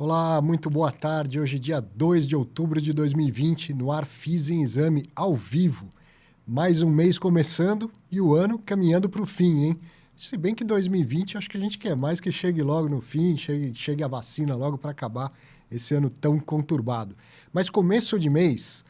Olá, muito boa tarde. Hoje, dia 2 de outubro de 2020, no ar FIZ em Exame, ao vivo. Mais um mês começando e o ano caminhando para o fim, hein? Se bem que 2020, acho que a gente quer mais que chegue logo no fim, chegue a vacina logo para acabar esse ano tão conturbado. Mas começo de mês,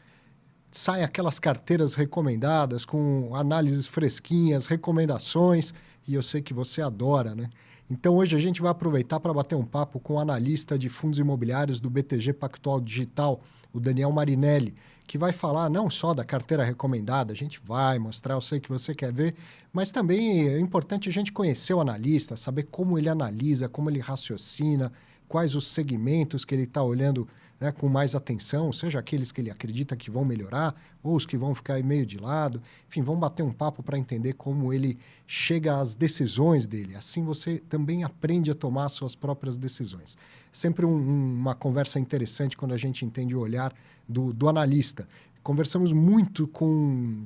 saem aquelas carteiras recomendadas com análises fresquinhas, recomendações, e eu sei que você adora, né? Então hoje a gente vai aproveitar para bater um papo com o analista de fundos imobiliários do BTG Pactual Digital, o Daniel Marinelli, que vai falar não só da carteira recomendada, a gente vai mostrar, eu sei que você quer ver, mas também é importante a gente conhecer o analista, saber como ele analisa, como ele raciocina, quais os segmentos que ele está olhando, né, com mais atenção, seja aqueles que ele acredita que vão melhorar ou os que vão ficar meio de lado. Enfim, vamos bater um papo para entender como ele chega às decisões dele. Assim você também aprende a tomar suas próprias decisões. Sempre uma conversa interessante quando a gente entende o olhar do analista. Conversamos muito com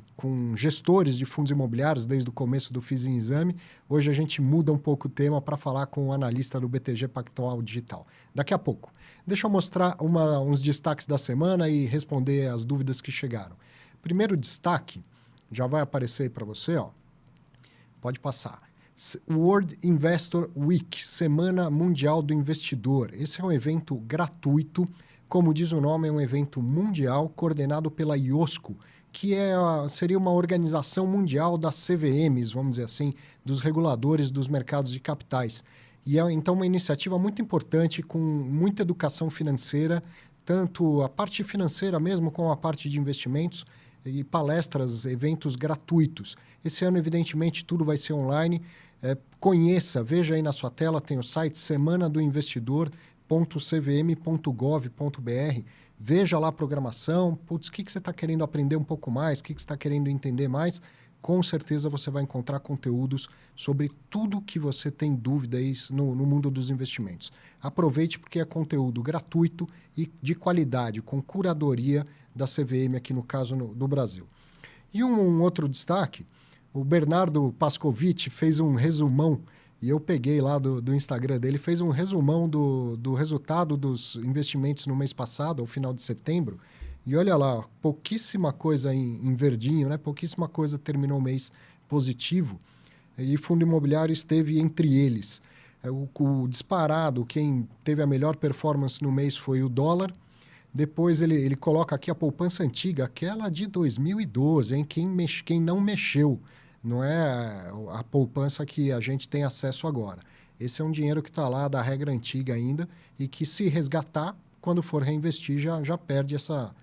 gestores de fundos imobiliários desde o começo do FIZ em Exame. Hoje a gente muda um pouco o tema para falar com o analista do BTG Pactual Digital. Daqui a pouco. Deixa eu mostrar uns destaques da semana e responder as dúvidas que chegaram. Primeiro destaque, já vai aparecer aí para você, ó. Pode passar. World Investor Week, Semana Mundial do Investidor. Esse é um evento gratuito. Como diz o nome, é um evento mundial coordenado pela IOSCO, que seria uma organização mundial das CVMs, vamos dizer assim, dos reguladores dos mercados de capitais. E é, então, uma iniciativa muito importante, com muita educação financeira, tanto a parte financeira mesmo, como a parte de investimentos, e palestras, eventos gratuitos. Esse ano, evidentemente, tudo vai ser online. Conheça, veja aí na sua tela, tem o site Semana do Investidor, .cvm.gov.br, veja lá a programação, o que você está querendo aprender um pouco mais, o que você está querendo entender mais, com certeza você vai encontrar conteúdos sobre tudo que você tem dúvida aí no mundo dos investimentos. Aproveite porque é conteúdo gratuito e de qualidade, com curadoria da CVM aqui no caso do Brasil. E um outro destaque, o Bernardo Pascovitch fez um resumão. E eu peguei lá do Instagram dele, fez um resumão do resultado dos investimentos no mês passado, ao final de setembro. E olha lá, pouquíssima coisa em verdinho, né? Pouquíssima coisa terminou o mês positivo. E fundo imobiliário esteve entre eles. O disparado, quem teve a melhor performance no mês foi o dólar. Depois ele coloca aqui a poupança antiga, aquela de 2012, hein? Quem não mexeu. Não é a poupança que a gente tem acesso agora. Esse é um dinheiro que está lá da regra antiga ainda e que, se resgatar, quando for reinvestir, já perde essa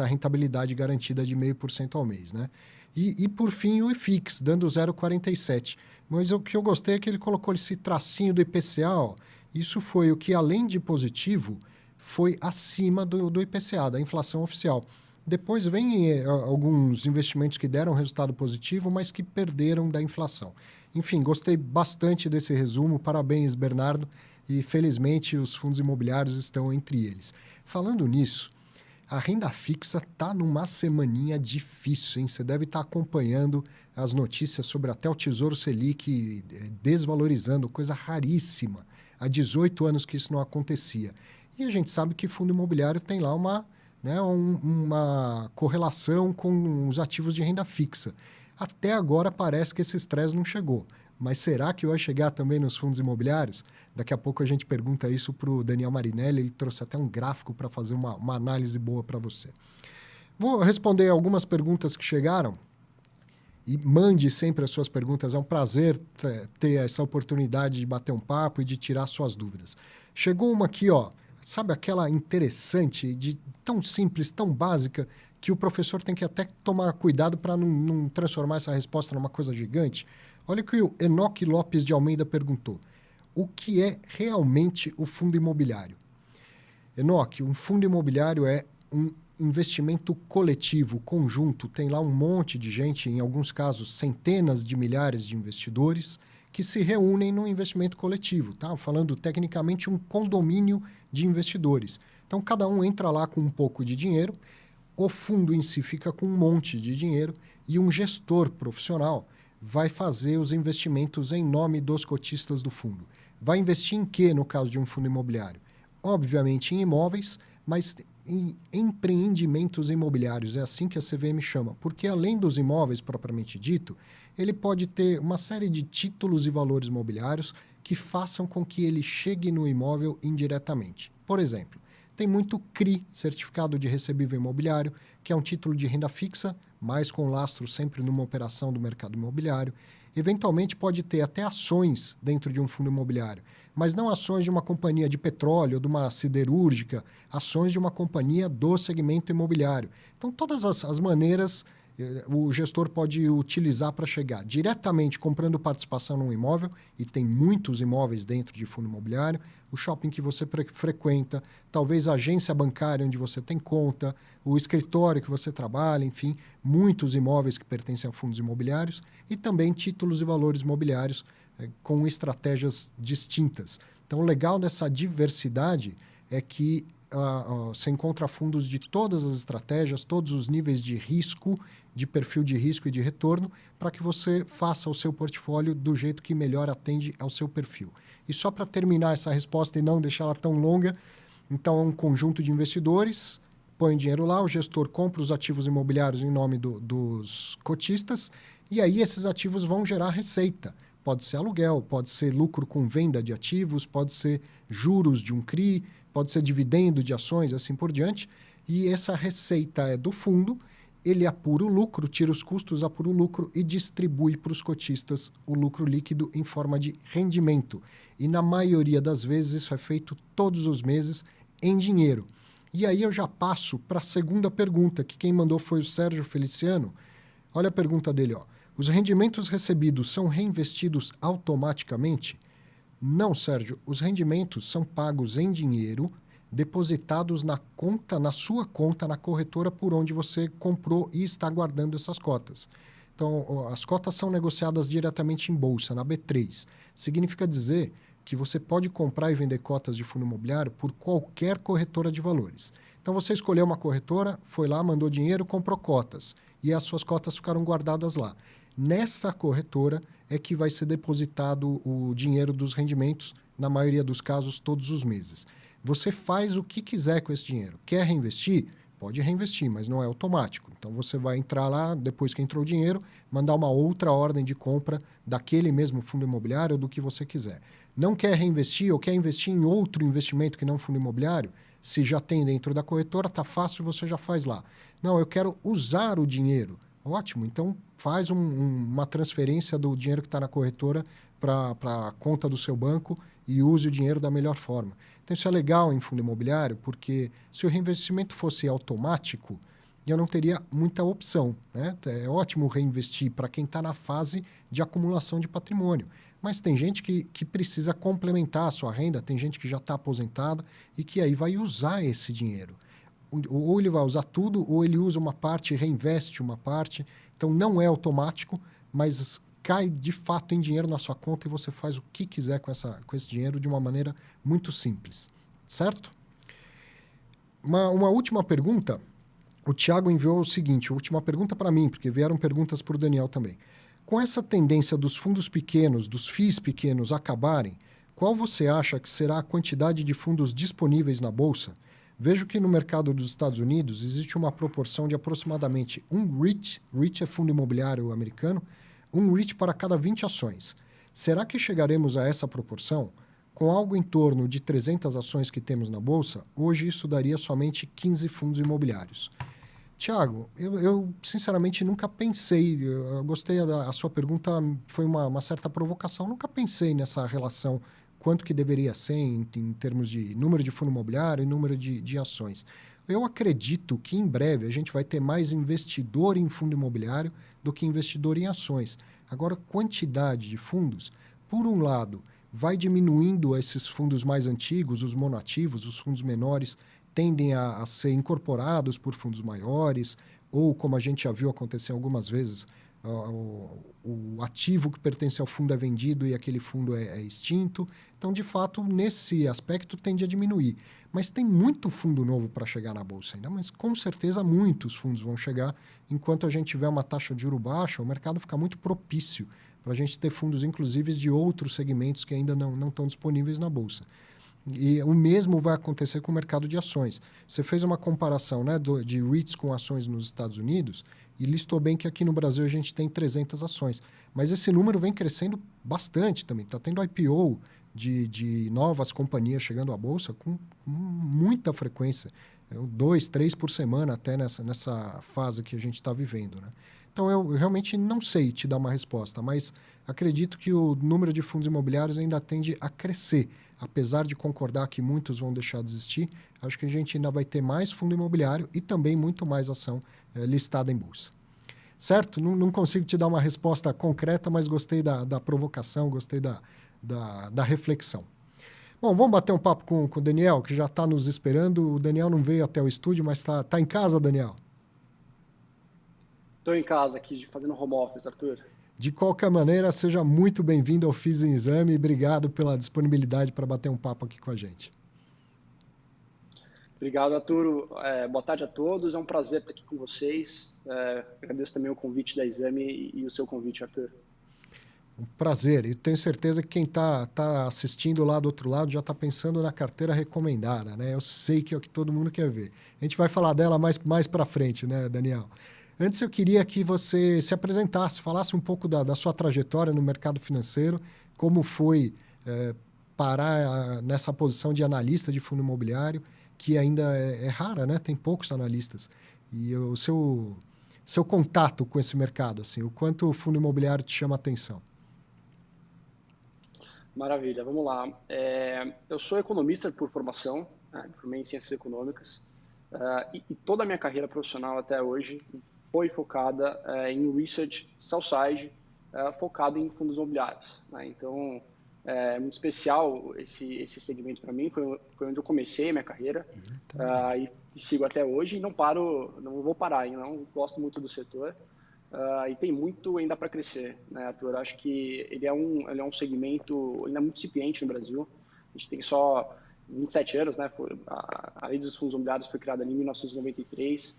rentabilidade garantida de 0,5% ao mês, né? E, por fim, o IFIX, dando 0,47%. Mas o que eu gostei é que ele colocou esse tracinho do IPCA. Ó. Isso foi o que, além de positivo, foi acima do IPCA, da inflação oficial. Depois vem alguns investimentos que deram resultado positivo, mas que perderam da inflação. Enfim, gostei bastante desse resumo. Parabéns, Bernardo. E, felizmente, os fundos imobiliários estão entre eles. Falando nisso, a renda fixa está numa semaninha difícil, hein? Você deve estar acompanhando as notícias sobre até o Tesouro Selic desvalorizando, coisa raríssima. Há 18 anos que isso não acontecia. E a gente sabe que fundo imobiliário tem lá uma correlação com os ativos de renda fixa. Até agora parece que esse estresse não chegou. Mas será que vai chegar também nos fundos imobiliários? Daqui a pouco a gente pergunta isso para o Daniel Marinelli, ele trouxe até um gráfico para fazer uma análise boa para você. Vou responder algumas perguntas que chegaram e mande sempre as suas perguntas. É um prazer ter essa oportunidade de bater um papo e de tirar suas dúvidas. Chegou uma aqui, ó. Sabe aquela interessante, tão simples, tão básica, que o professor tem que até tomar cuidado para não transformar essa resposta numa coisa gigante? Olha o que o Enoque Lopes de Almeida perguntou. O que é realmente o fundo imobiliário? Enoque, um fundo imobiliário é um investimento coletivo, conjunto. Tem lá um monte de gente, em alguns casos centenas de milhares de investidores, que se reúnem num investimento coletivo, tá? Falando tecnicamente um condomínio de investidores. Então, cada um entra lá com um pouco de dinheiro, o fundo em si fica com um monte de dinheiro e um gestor profissional vai fazer os investimentos em nome dos cotistas do fundo. Vai investir em quê, no caso de um fundo imobiliário? obviamente em imóveis, mas em empreendimentos imobiliários. É assim que a CVM chama, porque além dos imóveis propriamente dito, ele pode ter uma série de títulos e valores imobiliários que façam com que ele chegue no imóvel indiretamente. Por exemplo, tem muito CRI, Certificado de Recebível Imobiliário, que é um título de renda fixa, mas com lastro sempre numa operação do mercado imobiliário. Eventualmente pode ter até ações dentro de um fundo imobiliário, mas não ações de uma companhia de petróleo, de uma siderúrgica, ações de uma companhia do segmento imobiliário. Então, todas as maneiras o gestor pode utilizar para chegar diretamente comprando participação num imóvel, e tem muitos imóveis dentro de fundo imobiliário, o shopping que você frequenta, talvez a agência bancária onde você tem conta, o escritório que você trabalha, enfim, muitos imóveis que pertencem a fundos imobiliários e também títulos e valores imobiliários com estratégias distintas. Então, o legal dessa diversidade é que você encontra fundos de todas as estratégias, todos os níveis de risco, de perfil de risco e de retorno, para que você faça o seu portfólio do jeito que melhor atende ao seu perfil. E só para terminar essa resposta e não deixá-la tão longa, então é um conjunto de investidores, põe dinheiro lá, o gestor compra os ativos imobiliários em nome dos cotistas, e aí esses ativos vão gerar receita. Pode ser aluguel, pode ser lucro com venda de ativos, pode ser juros de um CRI, pode ser dividendo de ações, assim por diante. E essa receita é do fundo, ele apura o lucro, tira os custos, apura o lucro e distribui para os cotistas o lucro líquido em forma de rendimento. E na maioria das vezes isso é feito todos os meses em dinheiro. E aí eu já passo para a segunda pergunta, que quem mandou foi o Sérgio Feliciano. Olha a pergunta dele, ó. Os rendimentos recebidos são reinvestidos automaticamente? Não, Sérgio. Os rendimentos são pagos em dinheiro, depositados na conta, na sua conta, na corretora por onde você comprou e está guardando essas cotas. Então, as cotas são negociadas diretamente em bolsa, na B3. Significa dizer que você pode comprar e vender cotas de fundo imobiliário por qualquer corretora de valores. Então, você escolheu uma corretora, foi lá, mandou dinheiro, comprou cotas. E as suas cotas ficaram guardadas lá. Nessa corretora é que vai ser depositado o dinheiro dos rendimentos, na maioria dos casos, todos os meses. Você faz o que quiser com esse dinheiro. Quer reinvestir? Pode reinvestir, mas não é automático. Então, você vai entrar lá, depois que entrou o dinheiro, mandar uma outra ordem de compra daquele mesmo fundo imobiliário ou do que você quiser. Não quer reinvestir ou quer investir em outro investimento que não fundo imobiliário? Se já tem dentro da corretora, está fácil, você já faz lá. Não, eu quero usar o dinheiro. Ótimo, então faz uma transferência do dinheiro que está na corretora para a conta do seu banco e use o dinheiro da melhor forma. Então isso é legal em fundo imobiliário, porque se o reinvestimento fosse automático, eu não teria muita opção, né? É ótimo reinvestir para quem está na fase de acumulação de patrimônio. Mas tem gente que precisa complementar a sua renda, tem gente que já está aposentada e que aí vai usar esse dinheiro. Ou ele vai usar tudo, ou ele usa uma parte e reinveste uma parte. Então, não é automático, mas cai de fato em dinheiro na sua conta e você faz o que quiser com esse dinheiro de uma maneira muito simples. Certo? Uma última pergunta. O Thiago enviou o seguinte, a última pergunta para mim, porque vieram perguntas para o Daniel também. Com essa tendência dos fundos pequenos, dos FIIs pequenos acabarem, qual você acha que será a quantidade de fundos disponíveis na Bolsa? Vejo que no mercado dos Estados Unidos existe uma proporção de aproximadamente um REIT é fundo imobiliário americano, um REIT para cada 20 ações. Será que chegaremos a essa proporção? Com algo em torno de 300 ações que temos na Bolsa, hoje isso daria somente 15 fundos imobiliários. Tiago, eu sinceramente nunca pensei, eu gostei da sua pergunta, foi uma certa provocação, nunca pensei nessa relação quanto que deveria ser em termos de número de fundo imobiliário e número de ações. Eu acredito que em breve a gente vai ter mais investidor em fundo imobiliário do que investidor em ações. Agora, quantidade de fundos, por um lado, vai diminuindo esses fundos mais antigos, os monoativos, os fundos menores, tendem a ser incorporados por fundos maiores, ou como a gente já viu acontecer algumas vezes, o ativo que pertence ao fundo é vendido e aquele fundo é extinto. Então, de fato, nesse aspecto tende a diminuir. Mas tem muito fundo novo para chegar na Bolsa ainda, mas com certeza muitos fundos vão chegar. Enquanto a gente tiver uma taxa de juros baixa, o mercado fica muito propício para a gente ter fundos, inclusive, de outros segmentos que ainda não estão disponíveis na Bolsa. E o mesmo vai acontecer com o mercado de ações. Você fez uma comparação, né, de REITs com ações nos Estados Unidos e listou bem que aqui no Brasil a gente tem 300 ações. Mas esse número vem crescendo bastante também. Está tendo IPO de novas companhias chegando à Bolsa com muita frequência. 2, 3 por semana até nessa fase que a gente está vivendo, né? Então, eu realmente não sei te dar uma resposta, mas acredito que o número de fundos imobiliários ainda tende a crescer. Apesar de concordar que muitos vão deixar de existir, acho que a gente ainda vai ter mais fundo imobiliário e também muito mais ação listada em bolsa. Certo? Não consigo te dar uma resposta concreta, mas gostei da provocação, gostei da reflexão. Bom, vamos bater um papo com o Daniel, que já está nos esperando. O Daniel não veio até o estúdio, mas está em casa, Daniel? Estou em casa aqui, fazendo home office, Arthur. De qualquer maneira, seja muito bem-vindo ao Fiz em Exame e obrigado pela disponibilidade para bater um papo aqui com a gente. Obrigado, Arthur. Boa tarde a todos. É um prazer estar aqui com vocês. Agradeço também o convite da Exame e o seu convite, Arthur. Um prazer. E tenho certeza que quem está assistindo lá do outro lado já está pensando na carteira recomendada, né? Eu sei que é o que todo mundo quer ver. A gente vai falar dela mais para frente, né, Daniel? Antes eu queria que você se apresentasse, falasse um pouco da sua trajetória no mercado financeiro, como foi parar nessa posição de analista de fundo imobiliário, que ainda é rara, né? Tem poucos analistas. E o seu contato com esse mercado, assim, o quanto o fundo imobiliário te chama a atenção? Maravilha, vamos lá. Eu sou economista por formação, né? Formei em Ciências Econômicas, e toda a minha carreira profissional até hoje foi focada em research sell-side, focado em fundos imobiliários, né? Então, é muito especial esse segmento para mim, foi onde eu comecei a minha carreira, e sigo até hoje e não vou parar, não gosto muito do setor, e tem muito ainda para crescer, né, Arthur? Acho que ele é um segmento ainda muito incipiente no Brasil, a gente tem só 27 anos, né? A lei dos fundos imobiliários foi criada ali em 1993,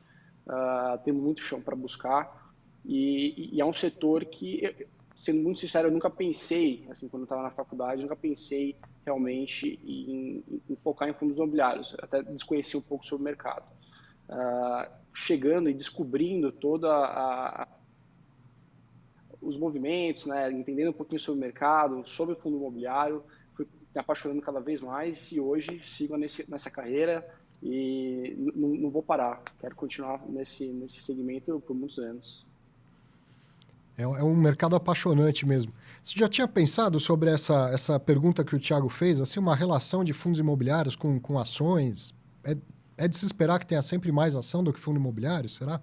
temos muito chão para buscar e é um setor que, sendo muito sincero, eu nunca pensei, assim, quando eu estava na faculdade, nunca pensei realmente em focar em fundos imobiliários, até desconheci um pouco sobre o mercado. Chegando e descobrindo os movimentos, né, entendendo um pouquinho sobre o mercado, sobre o fundo imobiliário, fui me apaixonando cada vez mais e hoje sigo nessa carreira e não vou parar, quero continuar nesse segmento por muitos anos. É um mercado apaixonante mesmo. Você já tinha pensado sobre essa pergunta que o Thiago fez, assim, uma relação de fundos imobiliários com ações? É de se esperar que tenha sempre mais ação do que fundo imobiliário, será?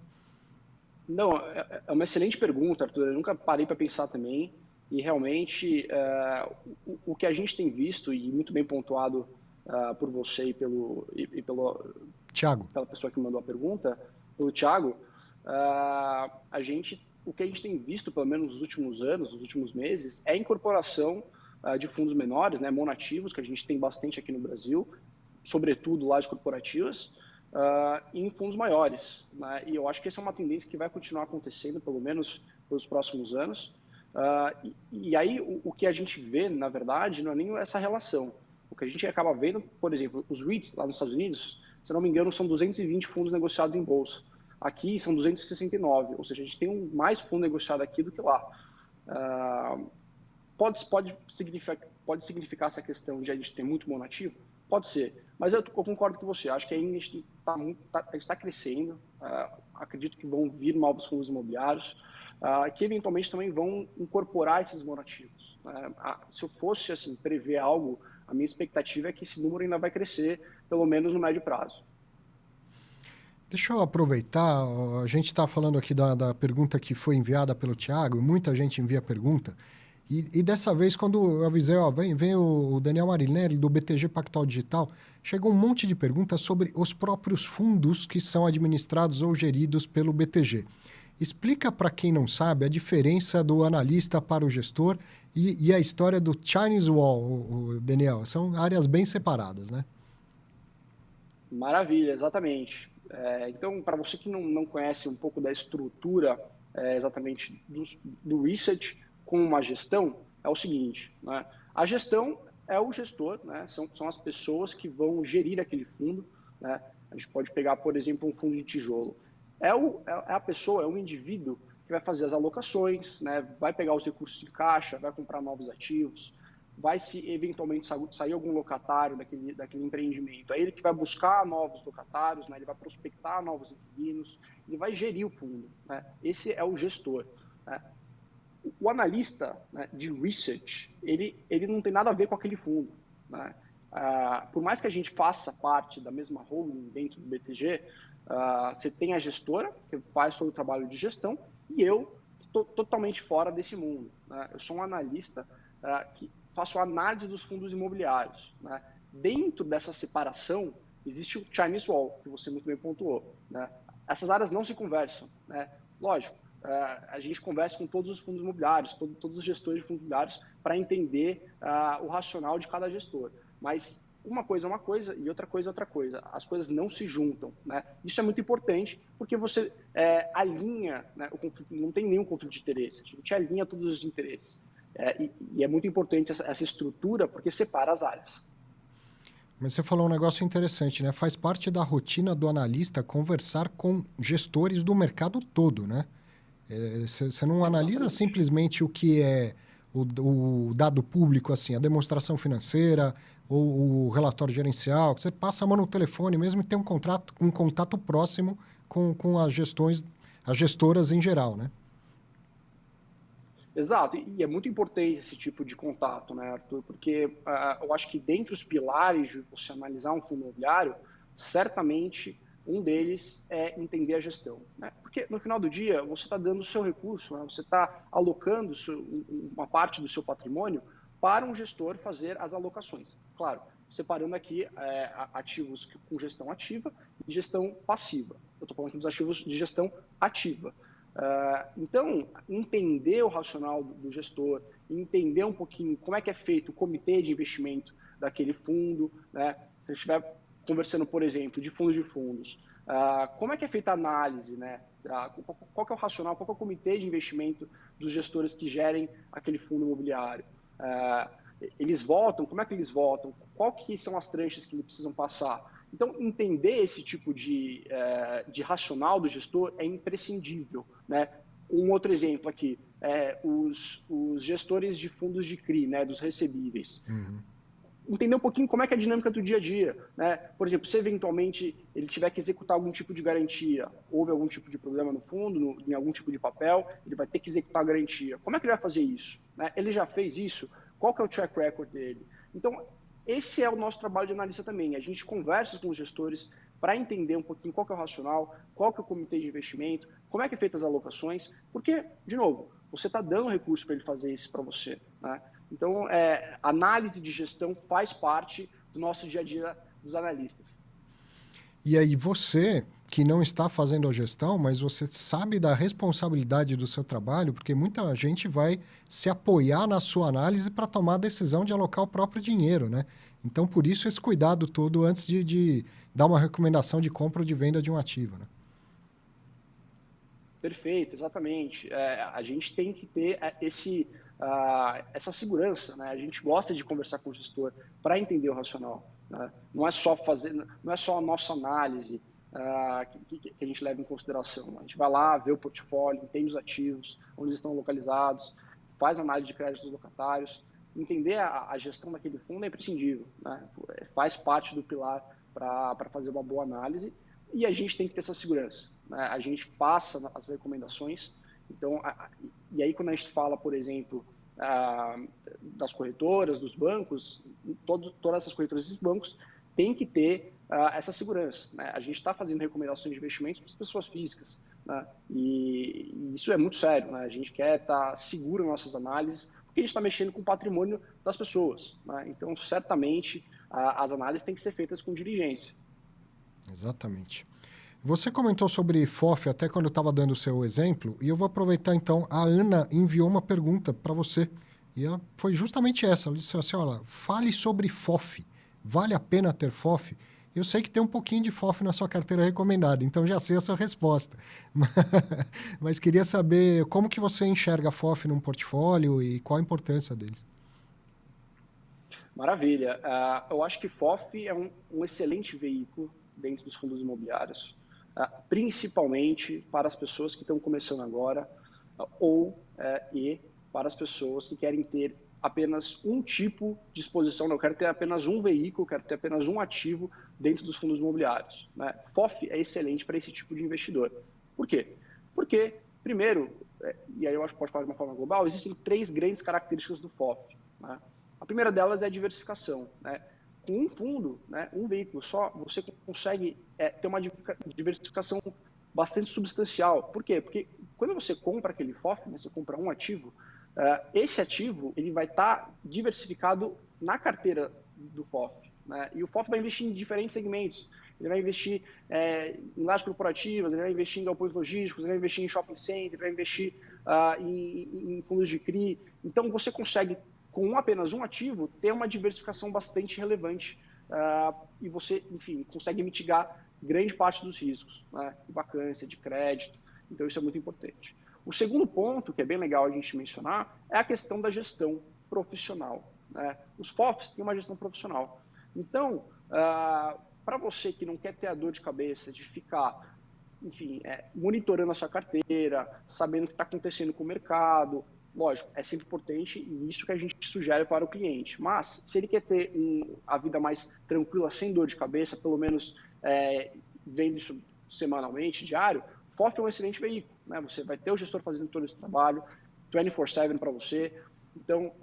Não, é uma excelente pergunta, Arthur. Eu nunca parei para pensar também. E realmente, o que a gente tem visto, e muito bem pontuado por você Thiago. pela pessoa que mandou a pergunta, pelo Thiago, o que a gente tem visto, pelo menos nos últimos anos, nos últimos meses, é a incorporação de fundos menores, né, monativos, que a gente tem bastante aqui no Brasil, sobretudo lajes corporativas, em fundos maiores, né? E eu acho que essa é uma tendência que vai continuar acontecendo, pelo menos pelos próximos anos. E aí o que a gente vê, na verdade, não é nem essa relação. O que a gente acaba vendo, por exemplo, os REITs lá nos Estados Unidos, se não me engano, são 220 fundos negociados em bolsa. Aqui são 269, ou seja, a gente tem mais fundo negociado aqui do que lá. Pode significar essa questão de a gente ter muito monativo? Pode ser, mas eu concordo com você. Acho que ainda a gente está crescendo. Acredito que vão vir novos fundos imobiliários, que eventualmente também vão incorporar esses monativos. Se eu fosse assim, prever algo, a minha expectativa é que esse número ainda vai crescer, pelo menos no médio prazo. Deixa eu aproveitar, a gente está falando aqui da pergunta que foi enviada pelo Thiago, muita gente envia pergunta, e dessa vez, quando eu avisei, vem o Daniel Marinelli, do BTG Pactual Digital, chegou um monte de perguntas sobre os próprios fundos que são administrados ou geridos pelo BTG. Explica para quem não sabe a diferença do analista para o gestor e a história do Chinese Wall, Daniel. São áreas bem separadas, né? Maravilha, exatamente. Então, para você que não conhece um pouco da estrutura exatamente do research com uma gestão, é o seguinte, né? A gestão é o gestor, né? São as pessoas que vão gerir aquele fundo, né? A gente pode pegar, por exemplo, um fundo de tijolo. É a pessoa, é um indivíduo que vai fazer as alocações, né? Vai pegar os recursos de caixa, vai comprar novos ativos, vai se eventualmente sair algum locatário daquele empreendimento. É ele que vai buscar novos locatários, né? Ele vai prospectar novos inquilinos, ele vai gerir o fundo, né? Esse é o gestor, né? O analista, né, de research, ele não tem nada a ver com aquele fundo, né? Por mais que a gente faça parte da mesma holding dentro do BTG, você tem a gestora, que faz todo o trabalho de gestão, e eu estou totalmente fora desse mundo, né? Eu sou um analista que faço análise dos fundos imobiliários, né? Dentro dessa separação, existe o Chinese Wall, que você muito bem pontuou, né? Essas áreas não se conversam, né? Lógico, a gente conversa com todos os fundos imobiliários, todos os gestores de fundos imobiliários, para entender o racional de cada gestor. Mas uma coisa é uma coisa e outra coisa é outra coisa. As coisas não se juntam, né? Isso é muito importante porque você alinha, né, o conflito, não tem nenhum conflito de interesse, a gente alinha todos os interesses. E é muito importante essa estrutura porque separa as áreas. Mas você falou um negócio interessante, né? Faz parte da rotina do analista conversar com gestores do mercado todo, né? Você não analisa simplesmente o que é o dado público, assim, a demonstração financeira ou o relatório gerencial. Você passa a mão no telefone mesmo e tem um contato próximo com as gestoras em geral, né? Exato, e é muito importante esse tipo de contato, né, Arthur? Porque eu acho que dentre os pilares de você analisar um fundo imobiliário, certamente um deles é entender a gestão, né? Porque no final do dia você está dando o seu recurso, né? Você está alocando uma parte do seu patrimônio para um gestor fazer as alocações. Claro, separando aqui ativos com gestão ativa e gestão passiva. Eu estou falando aqui dos ativos de gestão ativa. Então, entender o racional do gestor, entender um pouquinho como é que é feito o comitê de investimento daquele fundo, né? Se a gente estiver conversando, por exemplo, de fundos, como é que é feita a análise, né? Qual que é o racional, qual que é o comitê de investimento dos gestores que gerem aquele fundo imobiliário? Eles votam, como é que eles votam? Qual que são as tranches que eles precisam passar? Então, entender esse tipo de racional do gestor é imprescindível, né? Um outro exemplo aqui, os gestores de fundos de CRI, né, dos recebíveis. Uhum. Entender um pouquinho como é que é a dinâmica do dia a dia, né? Por exemplo, se eventualmente ele tiver que executar algum tipo de garantia, houve algum tipo de problema no fundo, em algum tipo de papel, ele vai ter que executar a garantia. Como é que ele vai fazer isso? Né? Ele já fez isso? Qual que é o track record dele? Então, esse é o nosso trabalho de analista também. A gente conversa com os gestores para entender um pouquinho qual que é o racional, qual que é o comitê de investimento, como é que é feitas as alocações, porque, de novo, você está dando recurso para ele fazer isso para você, né? Então, análise de gestão faz parte do nosso dia a dia dos analistas. E aí você, que não está fazendo a gestão, mas você sabe da responsabilidade do seu trabalho, porque muita gente vai se apoiar na sua análise para tomar a decisão de alocar o próprio dinheiro, né? Então, por isso, esse cuidado todo antes de dar uma recomendação de compra ou de venda de um ativo, né? Perfeito, exatamente. A gente tem que ter essa segurança, né? A gente gosta de conversar com o gestor para entender o racional, né? Não é só a nossa análise que a gente leva em consideração. A gente vai lá, vê o portfólio, entende os ativos, onde eles estão localizados, faz análise de crédito dos locatários. Entender a gestão daquele fundo é imprescindível, né? Faz parte do pilar para fazer uma boa análise e a gente tem que ter essa segurança, né? A gente passa as recomendações. Então, e aí quando a gente fala, por exemplo, das corretoras, dos bancos, todas essas corretoras e esses bancos têm que ter essa segurança, né? A gente está fazendo recomendações de investimentos para as pessoas físicas, né? E isso é muito sério, né? A gente quer estar seguro nas nossas análises, porque a gente está mexendo com o patrimônio das pessoas, né? Então, certamente, as análises têm que ser feitas com diligência. Exatamente. Você comentou sobre FOF até quando eu estava dando o seu exemplo, e eu vou aproveitar então, a Ana enviou uma pergunta para você, e ela foi justamente essa, ela disse assim, olha, fale sobre FOF, vale a pena ter FOF? Eu sei que tem um pouquinho de FOF na sua carteira recomendada, então já sei a sua resposta, mas queria saber como que você enxerga FOF num portfólio e qual a importância deles. Maravilha. Eu acho que FOF é um excelente veículo dentro dos fundos imobiliários, principalmente para as pessoas que estão começando agora e para as pessoas que querem ter apenas um tipo de exposição, não, eu quero ter apenas um veículo, quero ter apenas um ativo dentro dos fundos imobiliários, né? FOF é excelente para esse tipo de investidor. Por quê? Porque, primeiro, e aí eu acho que pode falar de uma forma global, existem 3 grandes características do FOF, né? A primeira delas é a diversificação, né? Com um fundo, né, um veículo só, você consegue ter uma diversificação bastante substancial. Por quê? Porque quando você compra aquele FOF, né, você compra um ativo, esse ativo ele vai estar diversificado na carteira do FOF, né? E o FOF vai investir em diferentes segmentos. Ele vai investir em lajes corporativas, ele vai investir em galpões logísticos, ele vai investir em shopping center, ele vai investir em fundos de CRI. Então, você consegue, com apenas um ativo, ter uma diversificação bastante relevante e você, enfim, consegue mitigar grande parte dos riscos, né? De vacância, de crédito. Então, isso é muito importante. O segundo ponto, que é bem legal a gente mencionar, é a questão da gestão profissional, né? Os FOFs têm uma gestão profissional. Então, para você que não quer ter a dor de cabeça de ficar, enfim, monitorando a sua carteira, sabendo o que está acontecendo com o mercado, lógico, é sempre importante e isso que a gente sugere para o cliente. Mas, se ele quer ter a vida mais tranquila, sem dor de cabeça, pelo menos vendo isso semanalmente, diário, FOF é um excelente veículo, né? Você vai ter o gestor fazendo todo esse trabalho, 24/7 para você. Então,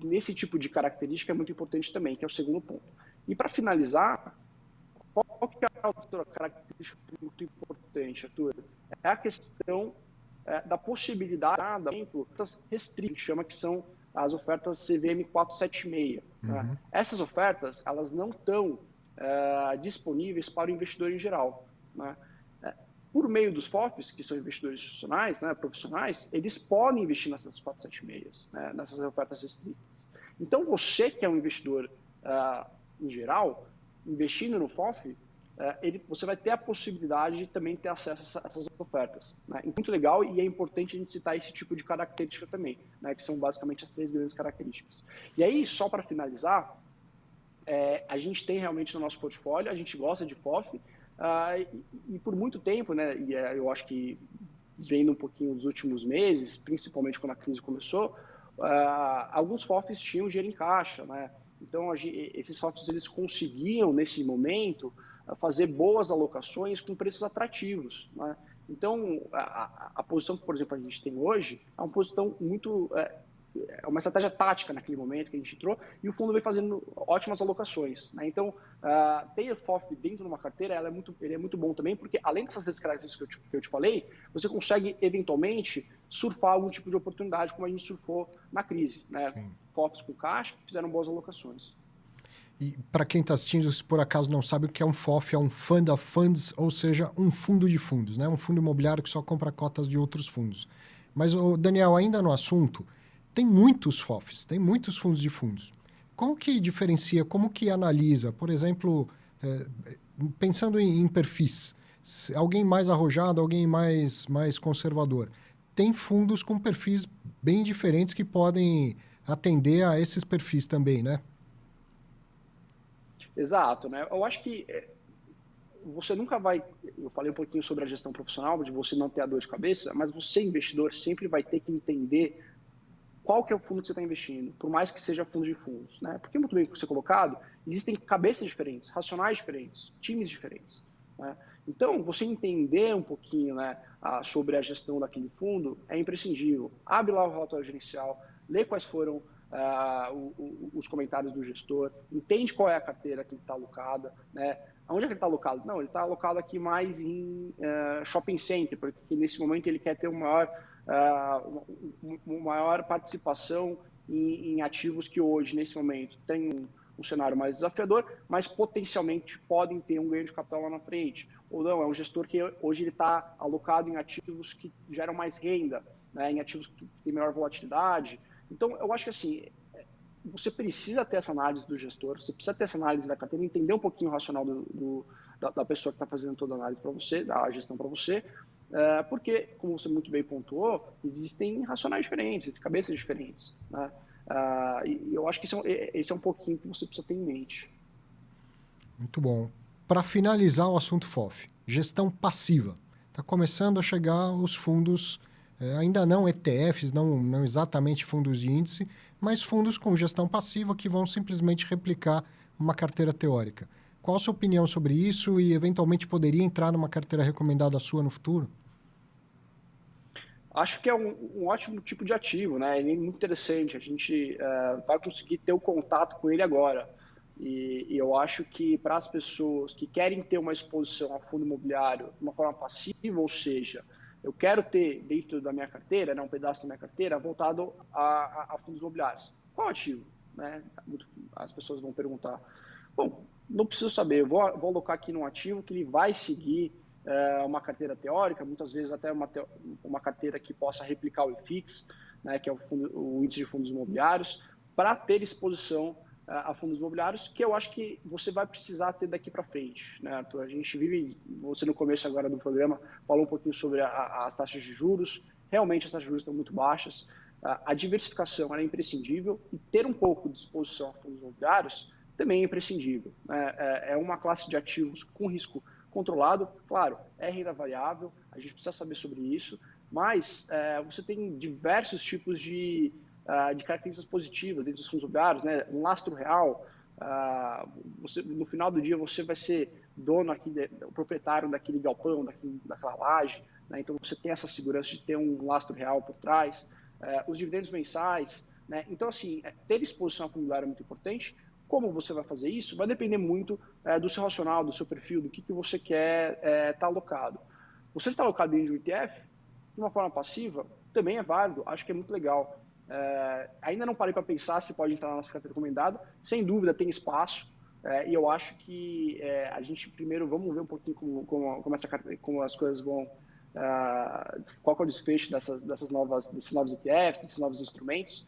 nesse tipo de característica é muito importante também, que é o segundo ponto. E para finalizar, qual que é a outra característica muito importante, Arthur? É a questão da possibilidade de ofertas restritas, chama que são as ofertas CVM 476. Né? Essas ofertas, elas não estão disponíveis para o investidor em geral. Né? Por meio dos FOFs, que são investidores institucionais, né, profissionais, eles podem investir nessas 476, né, nessas ofertas restritas. Então, você que é um investidor em geral, investindo no FOF, você vai ter a possibilidade de também ter acesso a essas ofertas. Né? Muito legal e é importante a gente citar esse tipo de característica também, né, que são basicamente as 3 grandes características. E aí, só para finalizar, a gente tem realmente no nosso portfólio, a gente gosta de FOF, e por muito tempo, né, e eu acho que vendo um pouquinho dos últimos meses, principalmente quando a crise começou, alguns FOFs tinham dinheiro em caixa, né? Então, esses FOFs eles conseguiam, nesse momento, fazer boas alocações com preços atrativos, né? Então, a posição que, por exemplo, a gente tem hoje é uma posição muito... É uma estratégia tática naquele momento que a gente entrou e o fundo vem fazendo ótimas alocações. Né? Então, ter FOF dentro de uma carteira ele é muito bom também, porque além dessas características que eu te falei, você consegue, eventualmente, surfar algum tipo de oportunidade, como a gente surfou na crise. Né? FOFs com caixa que fizeram boas alocações. E para quem está assistindo, se por acaso não sabe o que é um FOF, é um Fund of Funds, ou seja, um fundo de fundos, né? Um fundo imobiliário que só compra cotas de outros fundos. Mas, Daniel, ainda no assunto, tem muitos FOFs, tem muitos fundos de fundos. Como que diferencia, como que analisa? Por exemplo, pensando em perfis, alguém mais arrojado, alguém mais conservador. Tem fundos com perfis bem diferentes que podem atender a esses perfis também, né? Exato, né? Eu acho que você nunca vai... Eu falei um pouquinho sobre a gestão profissional, de você não ter a dor de cabeça, mas você, investidor, sempre vai ter que entender qual que é o fundo que você está investindo, por mais que seja fundo de fundos. Né? Porque, muito bem ser colocado, existem cabeças diferentes, racionais diferentes, times diferentes. Né? Então, você entender um pouquinho, né, sobre a gestão daquele fundo é imprescindível. Abre lá o relatório gerencial, lê quais foram os comentários do gestor, entende qual é a carteira que está alocada, né? Onde é que ele está alocado? Não, ele está alocado aqui mais em shopping center, porque nesse momento ele quer ter uma maior participação em ativos que hoje, nesse momento, tem um cenário mais desafiador, mas potencialmente podem ter um ganho de capital lá na frente. Ou não, é um gestor que hoje ele está alocado em ativos que geram mais renda, né, em ativos que têm maior volatilidade. Então, eu acho que assim, você precisa ter essa análise do gestor, você precisa ter essa análise da carteira, entender um pouquinho o racional da pessoa que está fazendo toda a análise para você, da gestão para você, porque, como você muito bem pontuou, existem racionais diferentes, existem cabeças diferentes. Né? E eu acho que esse é um pouquinho que você precisa ter em mente. Muito bom. Para finalizar o assunto FOF, gestão passiva. Está começando a chegar os fundos, ainda não ETFs, não exatamente fundos de índice, mas fundos com gestão passiva que vão simplesmente replicar uma carteira teórica. Qual a sua opinião sobre isso e, eventualmente, poderia entrar numa carteira recomendada sua no futuro? Acho que é um ótimo tipo de ativo, né? Ele é muito interessante. A gente vai conseguir ter o contato com ele agora. E eu acho que para as pessoas que querem ter uma exposição a fundo imobiliário de uma forma passiva, ou seja, eu quero ter dentro da minha carteira, né, um pedaço da minha carteira voltado a fundos imobiliários. Qual ativo? Né? As pessoas vão perguntar. Bom, não preciso saber. Eu vou alocar aqui num ativo que ele vai seguir uma carteira teórica, muitas vezes até uma carteira que possa replicar o IFIX, né, que é o índice de fundos imobiliários, para ter exposição a fundos imobiliários, que eu acho que você vai precisar ter daqui para frente, né, Arthur? A gente vive, você no começo agora do programa falou um pouquinho sobre as taxas de juros, realmente as taxas de juros estão muito baixas, a diversificação é imprescindível e ter um pouco de exposição a fundos imobiliários também é imprescindível, né? É uma classe de ativos com risco controlado, claro, é renda variável, a gente precisa saber sobre isso, mas você tem diversos tipos de características positivas dentro dos fundos imobiliários, né? Um lastro real, no final do dia você vai ser dono aqui, o proprietário daquele galpão, daquela laje, né? Então você tem essa segurança de ter um lastro real por trás, os dividendos mensais, né? Então assim, ter exposição a fundo imobiliário é muito importante. Como você vai fazer isso vai depender muito do seu racional, do seu perfil, do que você quer estar alocado. Você está alocado dentro de um ETF, de uma forma passiva, também é válido, acho que é muito legal. Ainda não parei para pensar se pode entrar na nossa carteira recomendada, sem dúvida tem espaço, e eu acho que a gente primeiro vamos ver um pouquinho como as coisas vão, qual é o desfecho desses novos ETFs, desses novos instrumentos,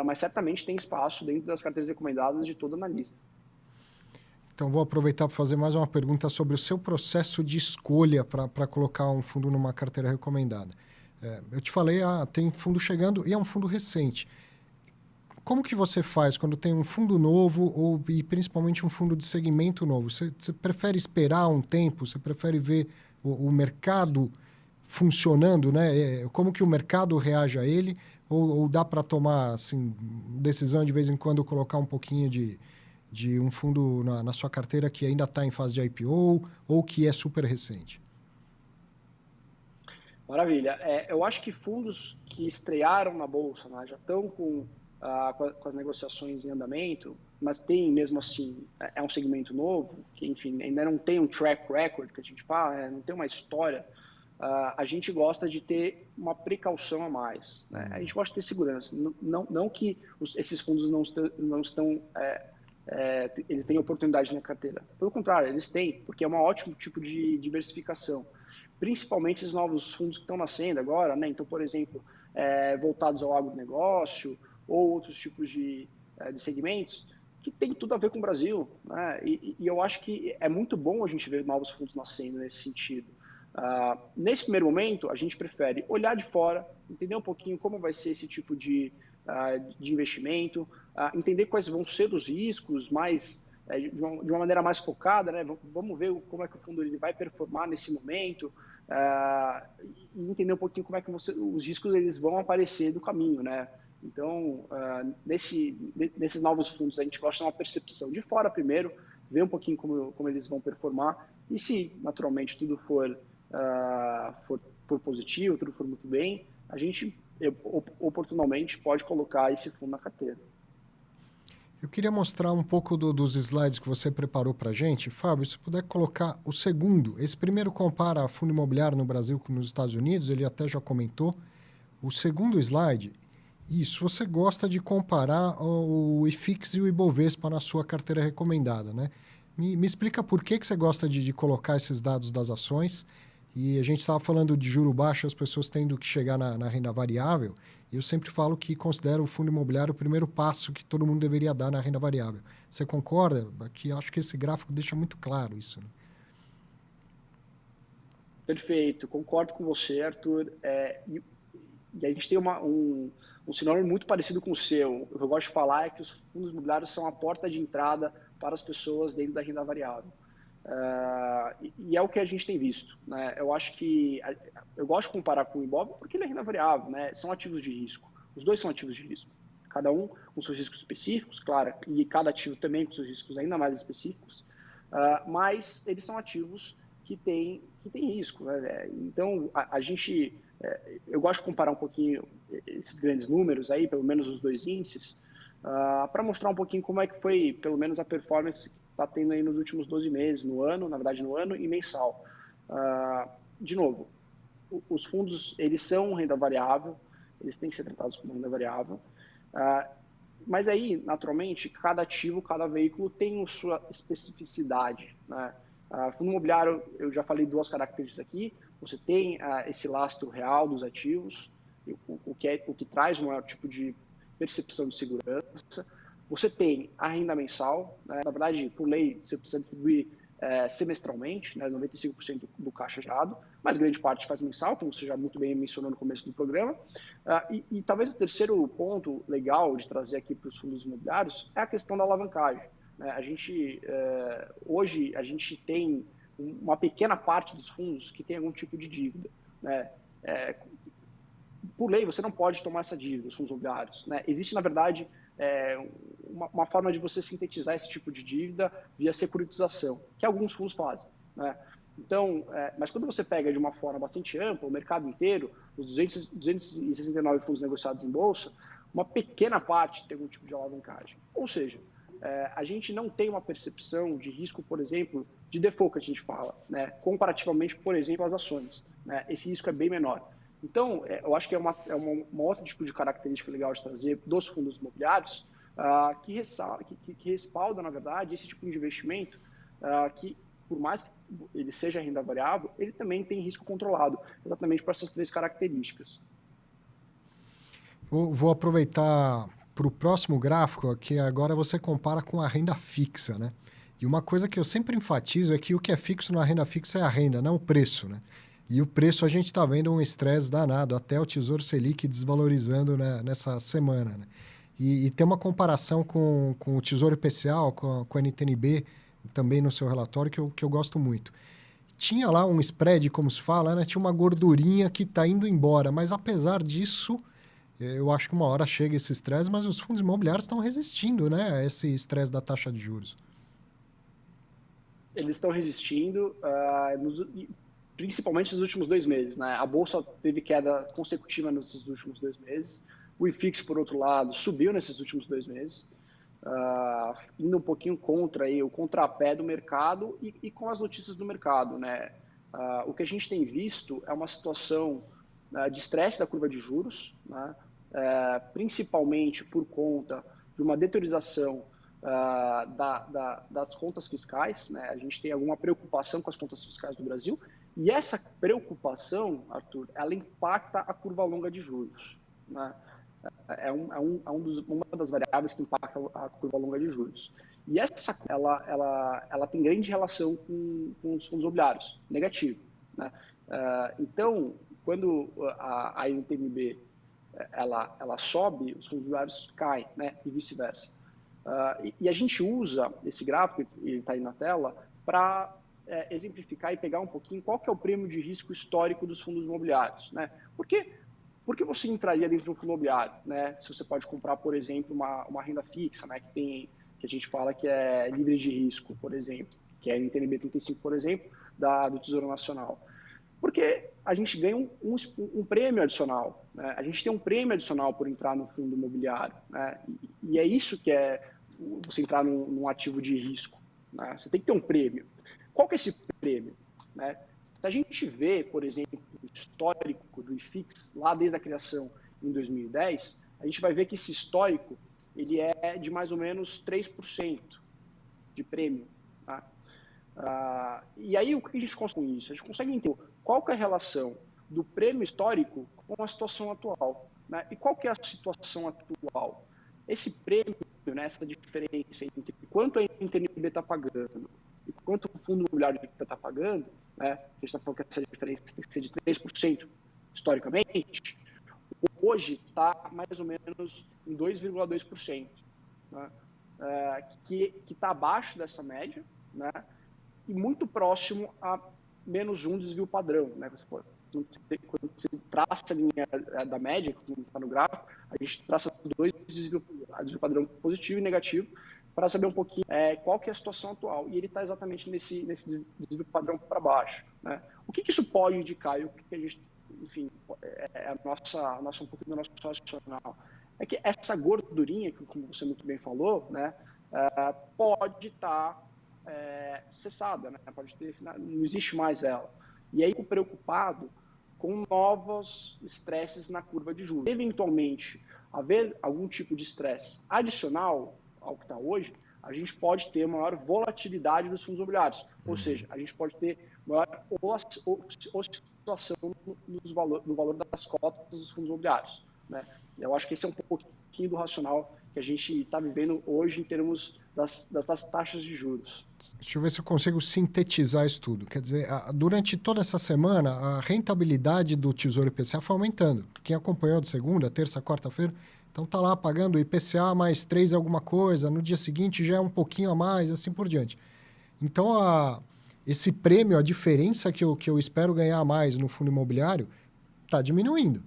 mas certamente tem espaço dentro das carteiras recomendadas de todo analista. Então, vou aproveitar para fazer mais uma pergunta sobre o seu processo de escolha para colocar um fundo numa carteira recomendada. Eu te falei, tem fundo chegando e é um fundo recente. Como que você faz quando tem um fundo novo e principalmente um fundo de segmento novo? Você prefere esperar um tempo? Você prefere ver o mercado funcionando, né? Como que o mercado reage a ele? Ou dá para tomar assim, decisão de vez em quando colocar um pouquinho de um fundo na sua carteira que ainda está em fase de IPO ou que é super recente? Maravilha. Eu acho que fundos que estrearam na Bolsa, né, já estão com as negociações em andamento, mas tem mesmo assim, é um segmento novo, que enfim, ainda não tem um track record que a gente fala, não tem uma história, a gente gosta de ter uma precaução a mais. Né? A gente gosta de ter segurança. Não que esses fundos não estão eles têm oportunidade na carteira. Pelo contrário, eles têm, porque é um ótimo tipo de diversificação. Principalmente os novos fundos que estão nascendo agora, né? Então, por exemplo, voltados ao agronegócio ou outros tipos de segmentos que tem tudo a ver com o Brasil. Né? E eu acho que é muito bom a gente ver novos fundos nascendo nesse sentido. Nesse primeiro momento, a gente prefere olhar de fora, entender um pouquinho como vai ser esse tipo de investimento, entender quais vão ser os riscos mais de uma maneira mais focada, né? Vamos ver como é que o fundo ele vai performar nesse momento e entender um pouquinho como é que os riscos eles vão aparecer do caminho, né? Então, nesses novos fundos, a gente gosta de uma percepção de fora primeiro, ver um pouquinho como eles vão performar e se, naturalmente, tudo for positivo, tudo for muito bem, a gente oportunamente pode colocar esse fundo na carteira. Eu queria mostrar um pouco dos slides que você preparou para a gente. Fábio, se puder colocar o segundo. Esse primeiro compara fundo imobiliário no Brasil com nos Estados Unidos, ele até já comentou. O segundo slide, isso, você gosta de comparar o IFIX e o Ibovespa na sua carteira recomendada, né? Me explica por que você gosta de colocar esses dados das ações. E a gente estava falando de juro baixo, as pessoas tendo que chegar na renda variável. Eu sempre falo que considero o fundo imobiliário o primeiro passo que todo mundo deveria dar na renda variável. Você concorda? Aqui, acho que esse gráfico deixa muito claro isso. Né? Perfeito, concordo com você, Arthur. E a gente tem um sinônimo muito parecido com o seu. O que eu gosto de falar é que os fundos imobiliários são a porta de entrada para as pessoas dentro da renda variável. E é o que a gente tem visto, né? Eu acho que eu gosto de comparar com o Ibov porque ele é renda variável, né? São ativos de risco. Os dois são ativos de risco. Cada um com seus riscos específicos, claro, e cada ativo também com seus riscos ainda mais específicos, mas eles são ativos que têm risco, né? Então, eu gosto de comparar um pouquinho esses grandes números aí, pelo menos os dois índices, para mostrar um pouquinho como é que foi, pelo menos, a performance que está tendo aí nos últimos 12 meses, no ano, na verdade no ano e mensal. De novo, os fundos, eles são renda variável, eles têm que ser tratados como renda variável, mas aí, naturalmente, cada ativo, cada veículo tem a sua especificidade, né? Fundo imobiliário, eu já falei duas características aqui, você tem esse lastro real dos ativos, o que traz um maior tipo de percepção de segurança. Você tem a renda mensal, né? Na verdade, por lei, você precisa distribuir semestralmente, né? 95% do caixa gerado, mas grande parte faz mensal, como você já muito bem mencionou no começo do programa. E talvez o terceiro ponto legal de trazer aqui para os fundos imobiliários é a questão da alavancagem. Hoje, a gente tem uma pequena parte dos fundos que tem algum tipo de dívida, né? Por lei, você não pode tomar essa dívida, os fundos imobiliários, né? Existe, na verdade, uma forma de você sintetizar esse tipo de dívida via securitização, que alguns fundos fazem, né? Então, mas quando você pega de uma forma bastante ampla, o mercado inteiro, os 269 fundos negociados em bolsa, uma pequena parte tem algum tipo de alavancagem. Ou seja, a gente não tem uma percepção de risco, por exemplo, de default que a gente fala, né? Comparativamente, por exemplo, às ações, né? Esse risco é bem menor. Então, eu acho que é uma outra tipo de característica legal de trazer dos fundos imobiliários, que respalda, na verdade, esse tipo de investimento que, por mais que ele seja renda variável, ele também tem risco controlado, exatamente por essas três características. Vou aproveitar para o próximo gráfico, que agora você compara com a renda fixa, né? E uma coisa que eu sempre enfatizo é que o que é fixo na renda fixa é a renda, não o preço, né? E o preço a gente está vendo um estresse danado, até o Tesouro Selic desvalorizando, né, nessa semana, né? E tem uma comparação com o Tesouro IPCA, com a NTNB, também no seu relatório, que eu gosto muito. Tinha lá um spread, como se fala, né? Tinha uma gordurinha que está indo embora, mas apesar disso, eu acho que uma hora chega esse estresse, mas os fundos imobiliários estão resistindo, né, a esse estresse da taxa de juros. Eles estão resistindo, principalmente nos últimos 2 meses, né? A bolsa teve queda consecutiva nesses últimos 2 meses. O IFIX, por outro lado, subiu nesses últimos 2 meses, indo um pouquinho contra aí, o contrapé do mercado e com as notícias do mercado, né? O que a gente tem visto é uma situação de estresse da curva de juros, né? Principalmente por conta de uma deteriorização das contas fiscais, né? A gente tem alguma preocupação com as contas fiscais do Brasil e essa preocupação, Arthur, ela impacta a curva longa de juros, né? Uma das variáveis que impacta a curva longa de juros. E ela tem grande relação com os fundos imobiliários, negativo, né? Então, quando a NTNB ela sobe, os fundos imobiliários caem, né? E vice-versa. E a gente usa esse gráfico, ele está aí na tela, para exemplificar e pegar um pouquinho qual que é o prêmio de risco histórico dos fundos imobiliários, né? Por que você entraria dentro de um fundo imobiliário, né? Se você pode comprar, por exemplo, uma renda fixa, né? Que a gente fala que é livre de risco, por exemplo, que é a NTNB 35, por exemplo, do Tesouro Nacional. Porque a gente ganha um prêmio adicional, né? A gente tem um prêmio adicional por entrar no fundo imobiliário, né? E é isso que é você entrar num ativo de risco, né? Você tem que ter um prêmio. Qual que é esse prêmio, né? Se a gente vê, por exemplo, o histórico do IFIX, lá desde a criação em 2010, a gente vai ver que esse histórico ele é de mais ou menos 3% de prêmio, tá? E aí, o que a gente consegue com isso? A gente consegue entender qual que é a relação do prêmio histórico com a situação atual, né? E qual que é a situação atual? Esse prêmio, né, essa diferença entre quanto a NTNB está pagando e quanto o fundo imobiliário está pagando, né? A gente está falando que essa diferença tem que ser de 3% historicamente. hoje está mais ou menos em 2,2%, né? Que está abaixo dessa média, né? E muito próximo a menos um desvio padrão, né? Quando você traça a linha da média, que está no gráfico, a gente traça dois desvio padrão positivo e negativo, para saber um pouquinho qual que é a situação atual. E ele está exatamente nesse desvio padrão para baixo, né? O que isso pode indicar? E o que a gente, enfim, um pouco do nosso racional. É que essa gordurinha, que como você muito bem falou, né, pode estar cessada, né? Não existe mais ela. E aí, preocupado com novos estresses na curva de juros. Eventualmente, haver algum tipo de estresse adicional ao que está hoje, a gente pode ter maior volatilidade dos fundos imobiliários. Ou seja, a gente pode ter maior oscilação no valor das cotas dos fundos imobiliários, né? Eu acho que esse é um pouquinho do racional que a gente está vivendo hoje em termos das taxas de juros. Deixa eu ver se eu consigo sintetizar isso tudo. Quer dizer, durante toda essa semana, a rentabilidade do Tesouro IPCA foi aumentando. Quem acompanhou de segunda, terça, quarta-feira, então está lá pagando o IPCA mais 3 alguma coisa, no dia seguinte já é um pouquinho a mais, assim por diante. Então, esse prêmio, a diferença que eu espero ganhar mais no fundo imobiliário, está diminuindo.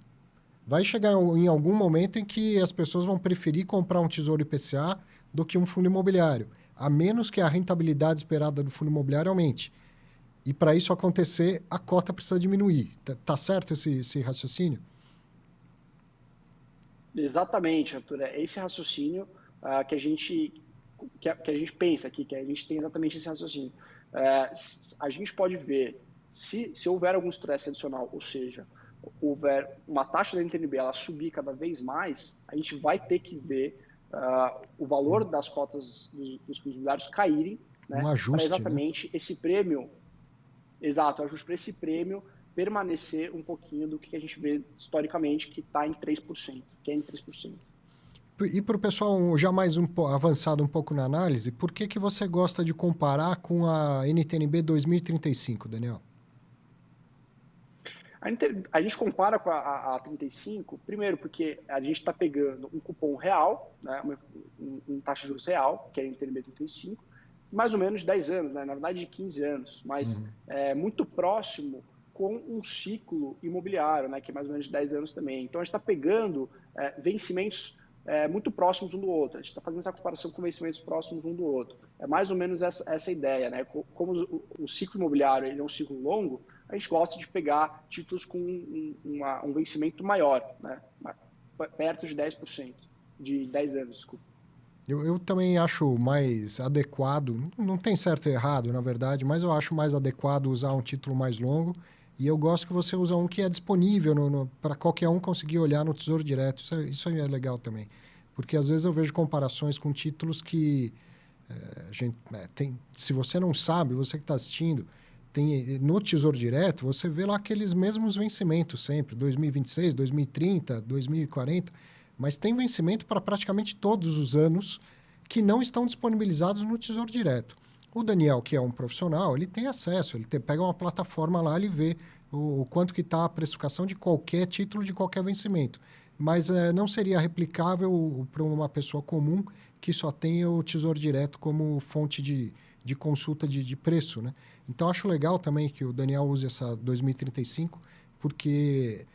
Vai chegar em algum momento em que as pessoas vão preferir comprar um Tesouro IPCA do que um fundo imobiliário, a menos que a rentabilidade esperada do fundo imobiliário aumente. E para isso acontecer, a cota precisa diminuir. Tá certo esse raciocínio? Exatamente, Arthur. É esse raciocínio que a gente pensa aqui, que a gente tem exatamente esse raciocínio. A gente pode ver, se houver algum estresse adicional, ou seja, houver uma taxa da NTNB ela subir cada vez mais, a gente vai ter que ver o valor das cotas dos fundos imobiliários caírem, né, um ajuste, para exatamente, né, esse prêmio, exato, ajuste para esse prêmio permanecer um pouquinho do que a gente vê historicamente, que está em 3%, que é em 3%. E para o pessoal já mais avançado um pouco na análise, por que você gosta de comparar com a NTNB 2035, Daniel? A gente compara com a 35, primeiro porque a gente está pegando um cupom real, né, uma taxa de juros real, que é a NTNB 35, mais ou menos de 10 anos, né, na verdade de 15 anos, mas muito próximo com um ciclo imobiliário, né, que é mais ou menos de 10 anos também. Então, a gente está pegando vencimentos muito próximos um do outro. A gente está fazendo essa comparação com vencimentos próximos um do outro. É mais ou menos essa ideia, né? Como o ciclo imobiliário ele é um ciclo longo, a gente gosta de pegar títulos com um vencimento maior, né? Perto de 10%, de 10 anos, desculpa. Eu também acho mais adequado, não tem certo e errado, na verdade, mas eu acho mais adequado usar um título mais longo. E eu gosto que você usa um que é disponível para qualquer um conseguir olhar no Tesouro Direto. Isso é legal também. Porque às vezes eu vejo comparações com títulos que se você não sabe, você que está assistindo, no Tesouro Direto, você vê lá aqueles mesmos vencimentos sempre, 2026, 2030, 2040, mas tem vencimento para praticamente todos os anos que não estão disponibilizados no Tesouro Direto. O Daniel, que é um profissional, ele tem acesso, ele pega uma plataforma lá, ele vê o quanto que está a precificação de qualquer título, de qualquer vencimento. Mas não seria replicável para uma pessoa comum que só tem o Tesouro Direto como fonte de consulta de preço, né? Então, acho legal também que o Daniel use essa 2035, porque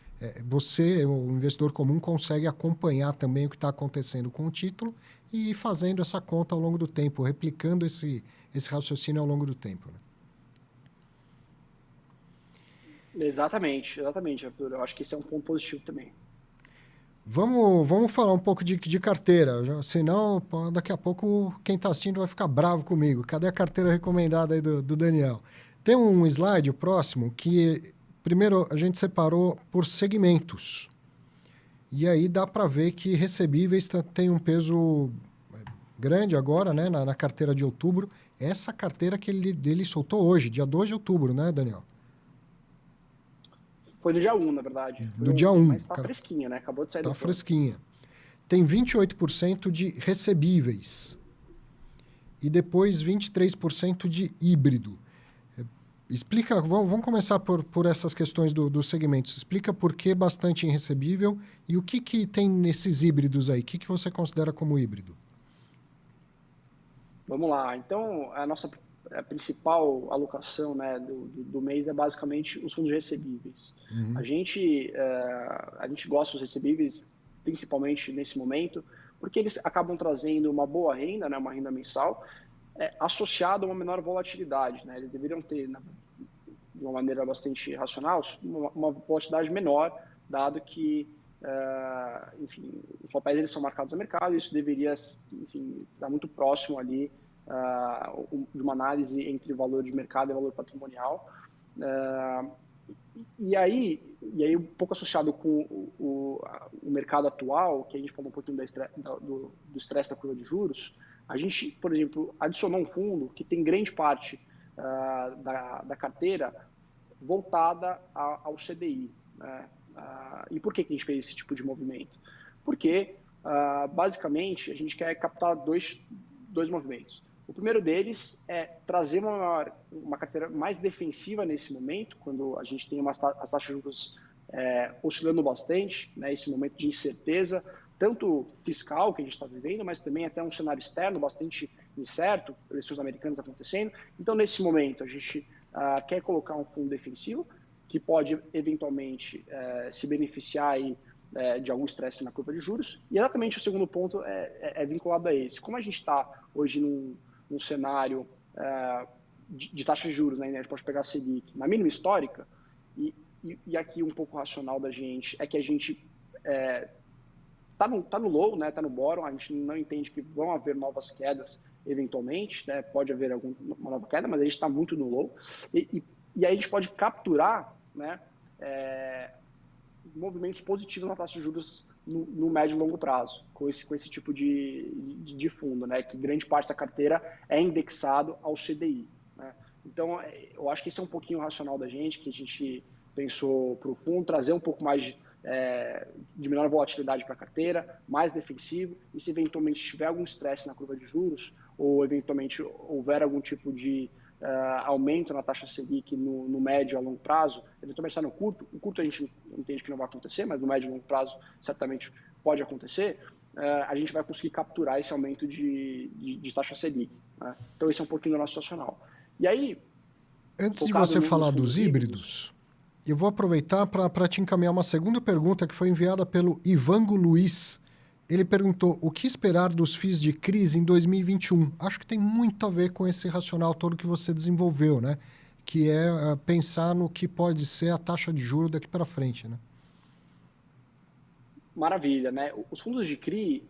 você, o investidor comum, consegue acompanhar também o que está acontecendo com o título e ir fazendo essa conta ao longo do tempo, replicando esse raciocínio ao longo do tempo, né? Exatamente, Arthur. Eu acho que esse é um ponto positivo também. Vamos falar um pouco de carteira, senão daqui a pouco quem está assistindo vai ficar bravo comigo. Cadê a carteira recomendada aí do Daniel? Tem um slide, o próximo, que primeiro a gente separou por segmentos. E aí dá para ver que recebíveis tem um peso grande agora, né, na carteira de outubro. Essa carteira que ele soltou hoje, dia 2 de outubro, né, Daniel? Foi no dia 1, na verdade. No dia 1. Mas está fresquinha, né? Acabou de sair do forno. Está fresquinha. Tem 28% de recebíveis. E depois 23% de híbrido. Explica, vamos começar por essas questões dos segmentos. Explica por que bastante irrecebível e o que tem nesses híbridos aí. O que você considera como híbrido? Vamos lá. Então, a nossa principal alocação, né, do mês é basicamente os fundos recebíveis. Uhum. A gente gosta dos recebíveis, principalmente nesse momento, porque eles acabam trazendo uma boa renda, né, uma renda mensal, associada a uma menor volatilidade, né? Eles deveriam ter, de uma maneira bastante racional, uma volatilidade menor, dado que, enfim, os papéis eles são marcados a mercado e isso deveria, enfim, estar muito próximo ali de uma análise entre valor de mercado e valor patrimonial. E aí, um pouco associado com o mercado atual, que a gente falou um pouquinho do estresse da curva de juros, a gente, por exemplo, adicionou um fundo que tem grande parte da carteira voltada ao CDI. Né? E por que a gente fez esse tipo de movimento? Porque, basicamente, a gente quer captar dois movimentos. O primeiro deles é trazer uma carteira mais defensiva nesse momento, quando a gente tem as taxas de juros oscilando bastante, né, esse momento de incerteza, tanto fiscal que a gente está vivendo, mas também até um cenário externo bastante incerto, eleições americanas acontecendo. Então, nesse momento, a gente quer colocar um fundo defensivo que pode, eventualmente, se beneficiar aí, de algum estresse na curva de juros. E exatamente o segundo ponto é vinculado a esse. Como a gente está hoje num cenário de taxa de juros, né? A gente pode pegar a Selic na mínima histórica, e aqui um pouco racional da gente é que a gente tá no low, né? Tá no bottom, a gente não entende que vão haver novas quedas eventualmente, né? Pode haver uma nova queda, mas a gente está muito no low. E aí a gente pode capturar, né, movimentos positivos na taxa de juros no médio e longo prazo, com esse tipo de fundo, né, que grande parte da carteira é indexado ao CDI. Né? Então, eu acho que esse é um pouquinho o racional da gente, que a gente pensou para o fundo, trazer um pouco mais de menor volatilidade para a carteira, mais defensivo, e se eventualmente tiver algum estresse na curva de juros, ou eventualmente houver algum tipo de aumento na taxa Selic no médio a longo prazo, eventualmente está no curto. O curto a gente entende que não vai acontecer, mas no médio e longo prazo certamente pode acontecer. A gente vai conseguir capturar esse aumento de taxa Selic. Né? Então, esse é um pouquinho do nosso racional. E aí, antes de você falar dos híbridos, eu vou aproveitar para te encaminhar uma segunda pergunta que foi enviada pelo Ivango Luiz. Ele perguntou o que esperar dos FIIs de crise em 2021. Acho que tem muito a ver com esse racional todo que você desenvolveu, né? Que é pensar no que pode ser a taxa de juros daqui para frente, né? Maravilha, né? Os fundos de CRI,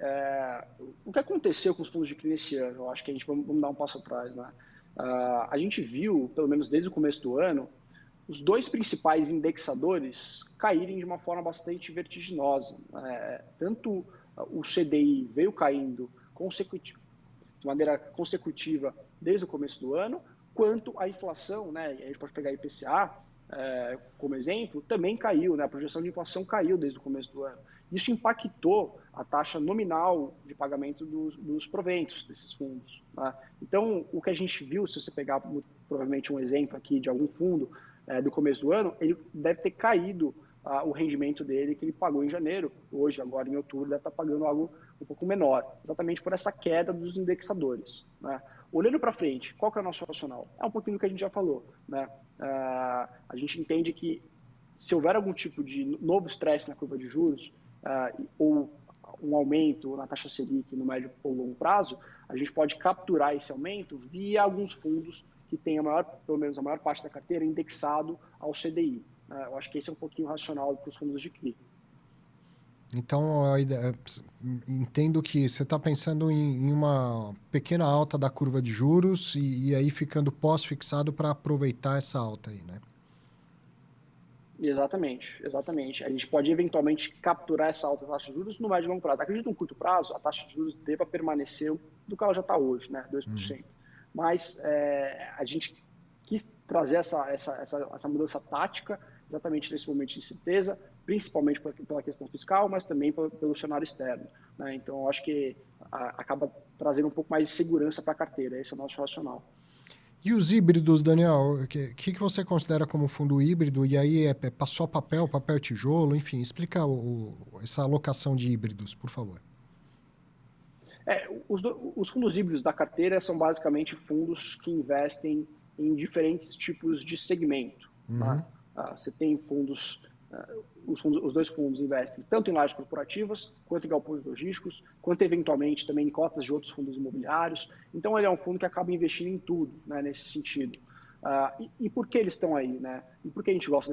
o que aconteceu com os fundos de CRI nesse ano? Eu acho que a gente vamos dar um passo atrás, né? A gente viu, pelo menos desde o começo do ano, os dois principais indexadores caírem de uma forma bastante vertiginosa. Tanto o CDI veio caindo de maneira consecutiva desde o começo do ano, quanto a inflação, né? A gente pode pegar a IPCA como exemplo, também caiu, né? A projeção de inflação caiu desde o começo do ano. Isso impactou a taxa nominal de pagamento dos proventos desses fundos. Né? Então, o que a gente viu, se você pegar provavelmente um exemplo aqui de algum fundo do começo do ano, ele deve ter caído o rendimento dele que ele pagou em janeiro. Hoje, agora em outubro, deve estar pagando algo um pouco menor, exatamente por essa queda dos indexadores. Né? Olhando para frente, qual que é o nosso racional? É um pouquinho do que a gente já falou. Né? A gente entende que se houver algum tipo de novo estresse na curva de juros, ou um aumento na taxa Selic no médio ou longo prazo, a gente pode capturar esse aumento via alguns fundos que têm pelo menos a maior parte da carteira indexado ao CDI. Eu acho que esse é um pouquinho racional para os fundos de CRI. Então, entendo que você está pensando em uma pequena alta da curva de juros e aí ficando pós-fixado para aproveitar essa alta aí, né? Exatamente, exatamente. A gente pode eventualmente capturar essa alta taxa de juros no médio e longo prazo. Acredito que no curto prazo a taxa de juros deva permanecer do que ela já está hoje, né? 2%. Mas a gente quis trazer essa mudança tática exatamente nesse momento de incerteza, principalmente pela questão fiscal, mas também pelo cenário externo. Né? Então, eu acho que acaba trazendo um pouco mais de segurança para a carteira. Esse é o nosso racional. E os híbridos, Daniel, que você considera como fundo híbrido? E aí é só papel, papel tijolo, enfim, explica essa alocação de híbridos, por favor. Os fundos híbridos da carteira são basicamente fundos que investem em diferentes tipos de segmento. Né? Você tem fundos, os dois fundos investem tanto em lajes corporativas, quanto em galpões logísticos, quanto eventualmente também em cotas de outros fundos imobiliários. Então ele é um fundo que acaba investindo em tudo, né, nesse sentido. E por que eles estão aí? Né? E por que a gente gosta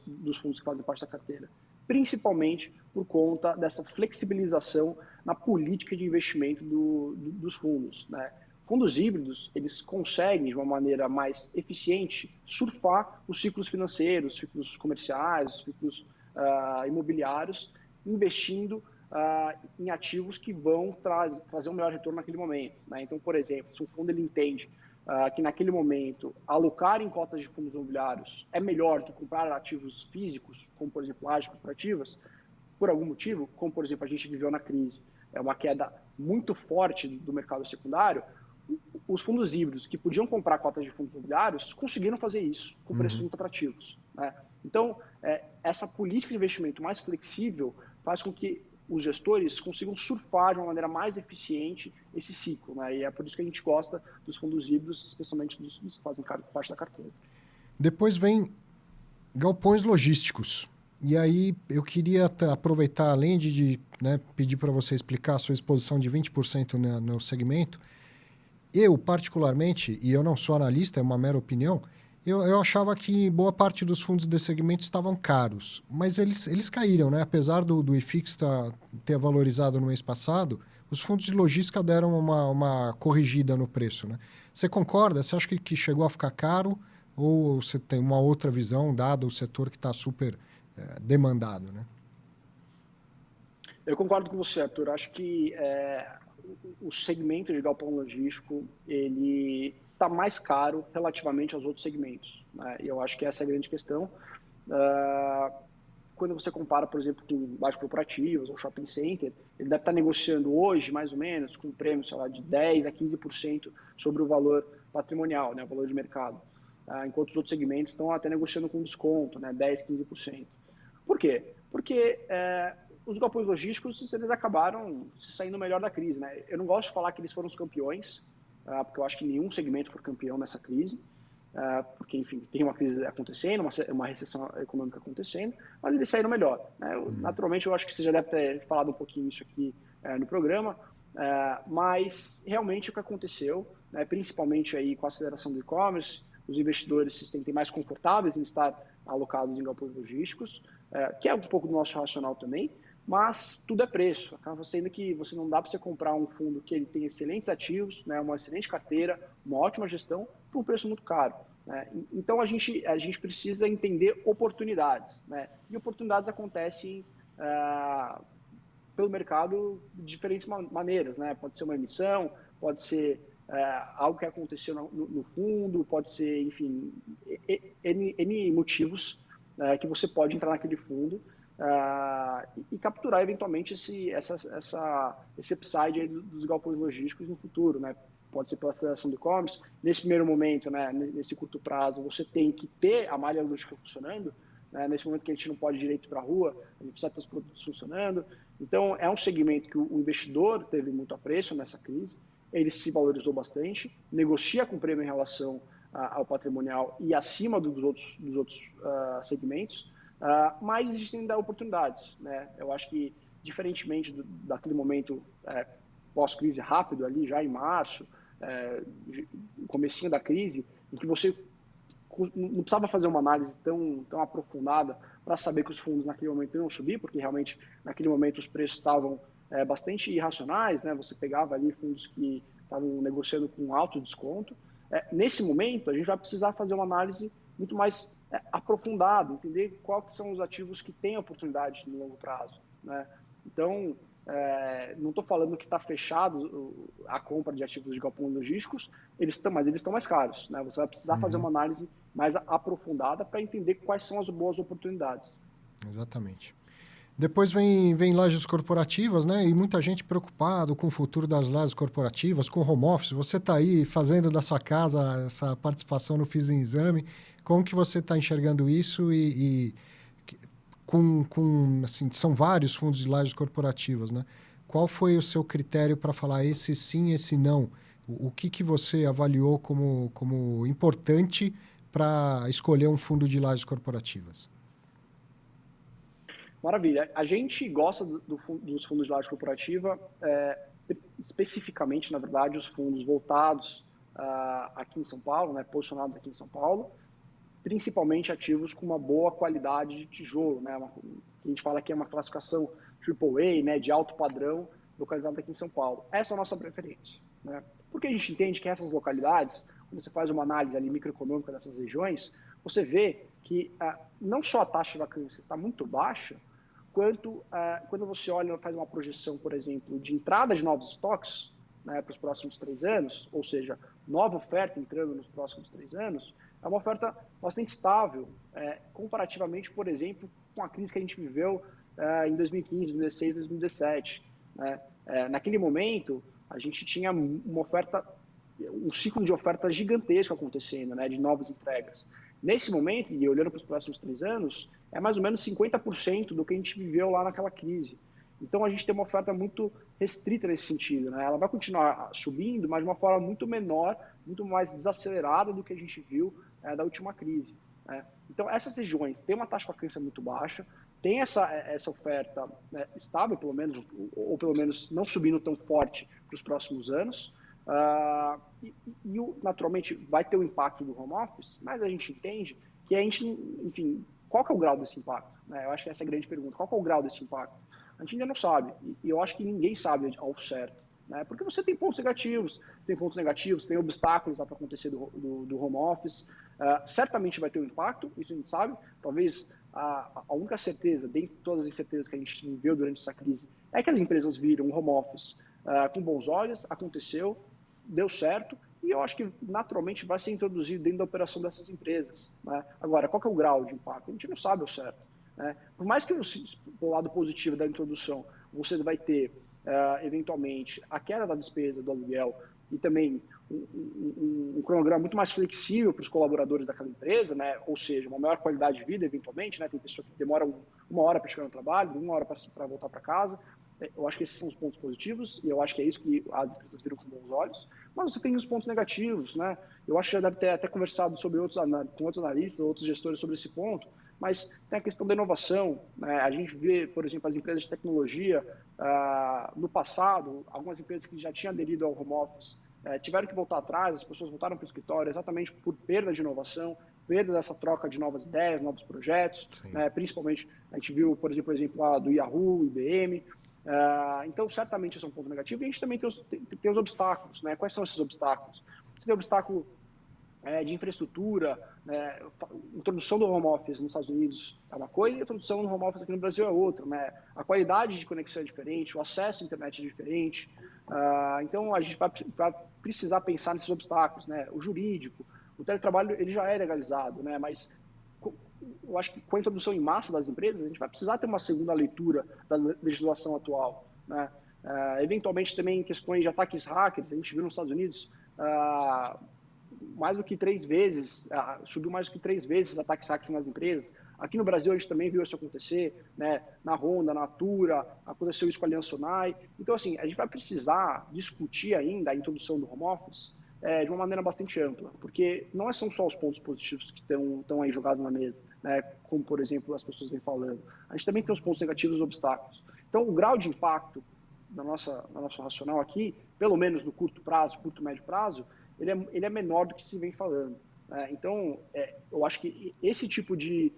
dos fundos que fazem parte da carteira? Principalmente por conta dessa flexibilização na política de investimento dos fundos. Né? Fundos híbridos, eles conseguem, de uma maneira mais eficiente, surfar os ciclos financeiros, os ciclos comerciais, os ciclos imobiliários, investindo em ativos que vão trazer um melhor retorno naquele momento. Né? Então, por exemplo, se um fundo ele entende que naquele momento alocar em cotas de fundos imobiliários é melhor que comprar ativos físicos, como por exemplo lajes corporativas, por algum motivo, como por exemplo a gente viveu na crise, é uma queda muito forte do mercado secundário, os fundos híbridos que podiam comprar cotas de fundos imobiliários conseguiram fazer isso com preços muito atrativos. Né? Então, essa política de investimento mais flexível faz com que os gestores consigam surfar de uma maneira mais eficiente esse ciclo. Né? E é por isso que a gente gosta dos fundos híbridos, especialmente dos que fazem parte da carteira. Depois vem galpões logísticos. E aí eu queria aproveitar, além de pedir para você explicar a sua exposição de 20% no segmento, eu particularmente, e eu não sou analista, é uma mera opinião, eu achava que boa parte dos fundos desse segmento estavam caros, mas eles caíram, né? Apesar do IFIX ter valorizado no mês passado, os fundos de logística deram uma corrigida no preço, né? Você concorda? Você acha que chegou a ficar caro ou você tem uma outra visão, dado o setor que está super demandado, né? Eu concordo com você, Arthur. Acho que o segmento de galpão logístico ele está mais caro relativamente aos outros segmentos. Né? E eu acho que essa é a grande questão. Quando você compara, por exemplo, com lajes corporativas ou shopping center, ele deve estar negociando hoje, mais ou menos, com um prêmio, sei lá, de 10% a 15% sobre o valor patrimonial, né, o valor de mercado. Enquanto os outros segmentos estão até negociando com desconto, né, 10%, 15%. Por quê? Porque os galpões logísticos eles acabaram se saindo melhor da crise. Né? Eu não gosto de falar que eles foram os campeões, porque eu acho que nenhum segmento foi campeão nessa crise, porque, enfim, tem uma crise acontecendo, uma recessão econômica acontecendo, mas eles saíram melhor. Né? Naturalmente, eu acho que você já deve ter falado um pouquinho isso aqui no programa, mas realmente o que aconteceu, né, principalmente aí com a aceleração do e-commerce, os investidores se sentem mais confortáveis em estar alocados em galpões logísticos, que é um pouco do nosso racional também, mas tudo é preço. Acaba sendo que você não dá para você comprar um fundo que ele tem excelentes ativos, né, uma excelente carteira, uma ótima gestão, por um preço muito caro. Né? Então, a gente precisa entender oportunidades. Né? E oportunidades acontecem pelo mercado de diferentes maneiras. Né? Pode ser uma emissão, pode ser algo que aconteceu no fundo, pode ser, enfim, N motivos que você pode entrar naquele fundo e capturar eventualmente esse upside aí dos galpões logísticos no futuro, né? Pode ser pela aceleração do e-commerce. Nesse primeiro momento, né, nesse curto prazo, você tem que ter a malha logística funcionando. Né? Nesse momento que a gente não pode ir direito para a rua, a gente precisa ter os produtos funcionando. Então, é um segmento que o investidor teve muito apreço nessa crise. Ele se valorizou bastante, negocia com prêmio em relação ao patrimonial e acima dos outros segmentos, mas existem ainda oportunidades. Né? Eu acho que, diferentemente daquele momento pós-crise rápido, ali já em março, comecinho da crise, em que você não precisava fazer uma análise tão aprofundada para saber que os fundos naquele momento iam subir, porque realmente naquele momento os preços estavam bastante irracionais, né? Você pegava ali fundos que estavam negociando com alto desconto. Nesse momento, a gente vai precisar fazer uma análise muito mais aprofundada, entender quais são os ativos que têm oportunidade no longo prazo. Né? Então, não estou falando que está fechado a compra de ativos de galpões logísticos, mas eles estão mais caros. Né? Você vai precisar fazer uma análise mais aprofundada para entender quais são as boas oportunidades. Exatamente. Depois vem lajes corporativas, né? E muita gente preocupado com o futuro das lajes corporativas, com home office. Você está aí fazendo da sua casa essa participação no Fiz em Exame. Como que você está enxergando isso? Assim, são vários fundos de lajes corporativas, né? Qual foi o seu critério para falar esse sim, esse não? O que você avaliou como importante para escolher um fundo de lajes corporativas? Maravilha. A gente gosta dos fundos de laje corporativa, especificamente, na verdade, os fundos voltados aqui em São Paulo, né, posicionados aqui em São Paulo, principalmente ativos com uma boa qualidade de tijolo, né, que a gente fala que é uma classificação AAA, né, de alto padrão, localizada aqui em São Paulo. Essa é a nossa preferência, né? Porque a gente entende que essas localidades, quando você faz uma análise ali microeconômica dessas regiões, você vê que não só a taxa de vacância está muito baixa, quanto quando você olha e faz uma projeção, por exemplo, de entrada de novos estoques, né, para os próximos 3 anos, ou seja, nova oferta entrando nos próximos 3 anos, é uma oferta bastante estável, comparativamente, por exemplo, com a crise que a gente viveu em 2015, 2016, 2017. Né? Naquele momento, a gente tinha um ciclo de oferta gigantesco acontecendo, né, de novas entregas. Nesse momento, e olhando para os próximos 3 anos, é mais ou menos 50% do que a gente viveu lá naquela crise. Então, a gente tem uma oferta muito restrita nesse sentido, né? Ela vai continuar subindo, mas de uma forma muito menor, muito mais desacelerada do que a gente viu da última crise. Né? Então, essas regiões têm uma taxa de vacância muito baixa, tem essa oferta estável, pelo menos, ou pelo menos não subindo tão forte para os próximos anos. Naturalmente, vai ter o impacto do home office, mas a gente entende que enfim, qual que é o grau desse impacto? Né? Eu acho que essa é a grande pergunta. Qual que é o grau desse impacto? A gente ainda não sabe, e eu acho que ninguém sabe ao certo. Né? Porque você tem pontos negativos, tem obstáculos para acontecer do home office. Certamente vai ter um impacto, isso a gente sabe. Talvez a única certeza, dentre todas as incertezas que a gente viveu durante essa crise, é que as empresas viram o home office com bons olhos, aconteceu, deu certo, e eu acho que naturalmente vai ser introduzido dentro da operação dessas empresas. Né? Agora, qual que é o grau de impacto? A gente não sabe ao certo. Né? Por mais que o lado positivo da introdução, você vai ter, eventualmente, a queda da despesa do aluguel e também um cronograma muito mais flexível para os colaboradores daquela empresa, né? Ou seja, uma maior qualidade de vida, eventualmente. Né? Tem pessoa que demora 1 hora para chegar no trabalho, 1 hora para voltar para casa. Eu acho que esses são os pontos positivos, e eu acho que é isso que as empresas viram com bons olhos. Mas você tem os pontos negativos, né? Eu acho que já deve ter até conversado com outros analistas, outros gestores sobre esse ponto, mas tem a questão da inovação. Né? A gente vê, por exemplo, as empresas de tecnologia, no passado, algumas empresas que já tinham aderido ao home office tiveram que voltar atrás, as pessoas voltaram para o escritório exatamente por perda de inovação, perda dessa troca de novas ideias, novos projetos. Principalmente, a gente viu, por exemplo, o exemplo lá do Yahoo, IBM. Então, certamente, esse é um ponto negativo. E a gente também tem os obstáculos. Né? Quais são esses obstáculos? Você tem o obstáculo de infraestrutura, né? Introdução do home office nos Estados Unidos é uma coisa e a introdução do home office aqui no Brasil é outra. Né? A qualidade de conexão é diferente, o acesso à internet é diferente. Então, a gente vai precisar pensar nesses obstáculos. Né? O jurídico, o teletrabalho ele já é legalizado, né? Mas eu acho que com a introdução em massa das empresas, a gente vai precisar ter uma segunda leitura da legislação atual. Né? Eventualmente, também em questões de ataques hackers, a gente viu nos Estados Unidos mais do que 3 vezes, subiu mais do que 3 vezes ataques hackers nas empresas. Aqui no Brasil, a gente também viu isso acontecer, né? Na Honda, na Natura, aconteceu isso com a Aliança Sonai. Então, assim, a gente vai precisar discutir ainda a introdução do home office de uma maneira bastante ampla, porque não são só os pontos positivos que estão aí jogados na mesa, né? Como, por exemplo, as pessoas vêm falando. A gente também tem os pontos negativos e os obstáculos. Então, o grau de impacto da nosso racional aqui, pelo menos no curto e médio prazo, ele é menor do que se vem falando. Né? Então, eu acho que esse tipo de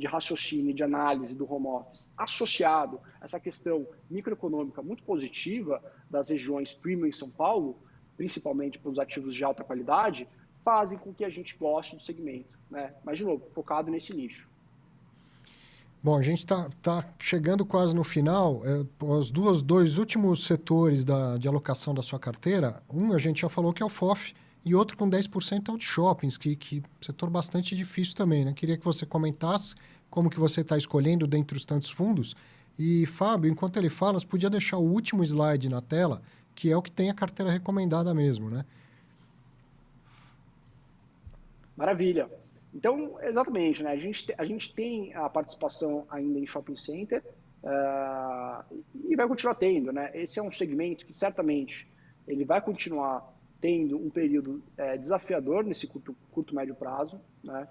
raciocínio, de análise do home office, associado a essa questão microeconômica muito positiva das regiões premium em São Paulo, principalmente para os ativos de alta qualidade, fazem com que a gente goste do segmento. Né? Mas, de novo, focado nesse nicho. Bom, a gente está chegando quase no final. Os dois últimos setores de alocação da sua carteira, a gente já falou que é o FOF, e outro com 10% é o de shoppings, que é um setor bastante difícil também. Né? Queria que você comentasse como que você está escolhendo dentre os tantos fundos E, Fábio, enquanto ele fala, você podia deixar o último slide na tela, que é o que tem a carteira recomendada mesmo, né? Maravilha. Então, exatamente, né? A gente tem a participação ainda em shopping center e vai continuar tendo, né? Esse é um segmento que certamente ele vai continuar tendo um período desafiador nesse curto médio prazo, né?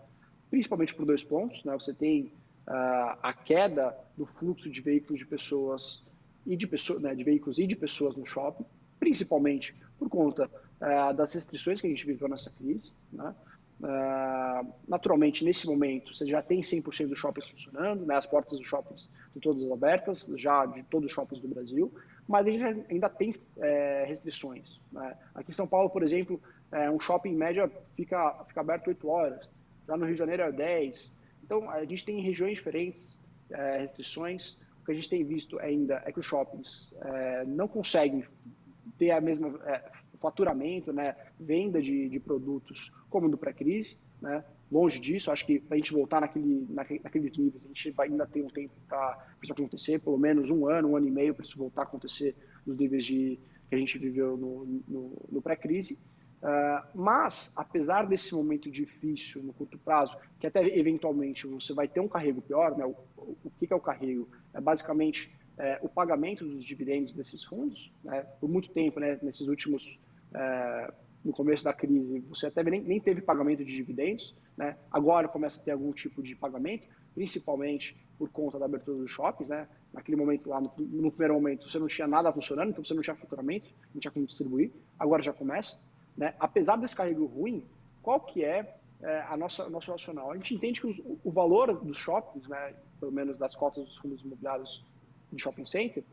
Principalmente por dois pontos, né? Você tem a queda do fluxo de veículos de pessoas né, de veículos e de pessoas no shopping, principalmente por conta das restrições que a gente viveu nessa crise, né? Naturalmente, nesse momento, você já tem 100% dos shoppings funcionando, né? As portas dos shoppings estão todas abertas, já de todos os shoppings do Brasil, mas a gente ainda tem restrições, né? Aqui em São Paulo, por exemplo, um shopping em média fica aberto 8 horas, já no Rio de Janeiro é 10. Então, a gente tem em regiões diferentes restrições. O que a gente tem visto ainda é que os shoppings não conseguem ter a mesma faturamento, né, venda de produtos como do pré-crise, né? Longe disso, acho que para a gente voltar naqueles níveis, a gente vai ainda ter um tempo para isso acontecer, pelo menos um ano e meio para isso voltar a acontecer nos níveis que a gente viveu no pré-crise. Mas, apesar desse momento difícil no curto prazo, que até eventualmente você vai ter um carrego pior, né? O que é o carrego? É basicamente o pagamento dos dividendos desses fundos, né? Por muito tempo, né? Nesses últimos no começo da crise, você até nem teve pagamento de dividendos, né? Agora começa a ter algum tipo de pagamento, principalmente por conta da abertura dos shoppings, né? Naquele momento lá, no primeiro momento, você não tinha nada funcionando, então você não tinha faturamento, não tinha como distribuir, agora já começa, né? Apesar desse carrego ruim, qual que é nosso racional? A gente entende que o valor dos shoppings, né, pelo menos das cotas dos fundos imobiliários de shopping center,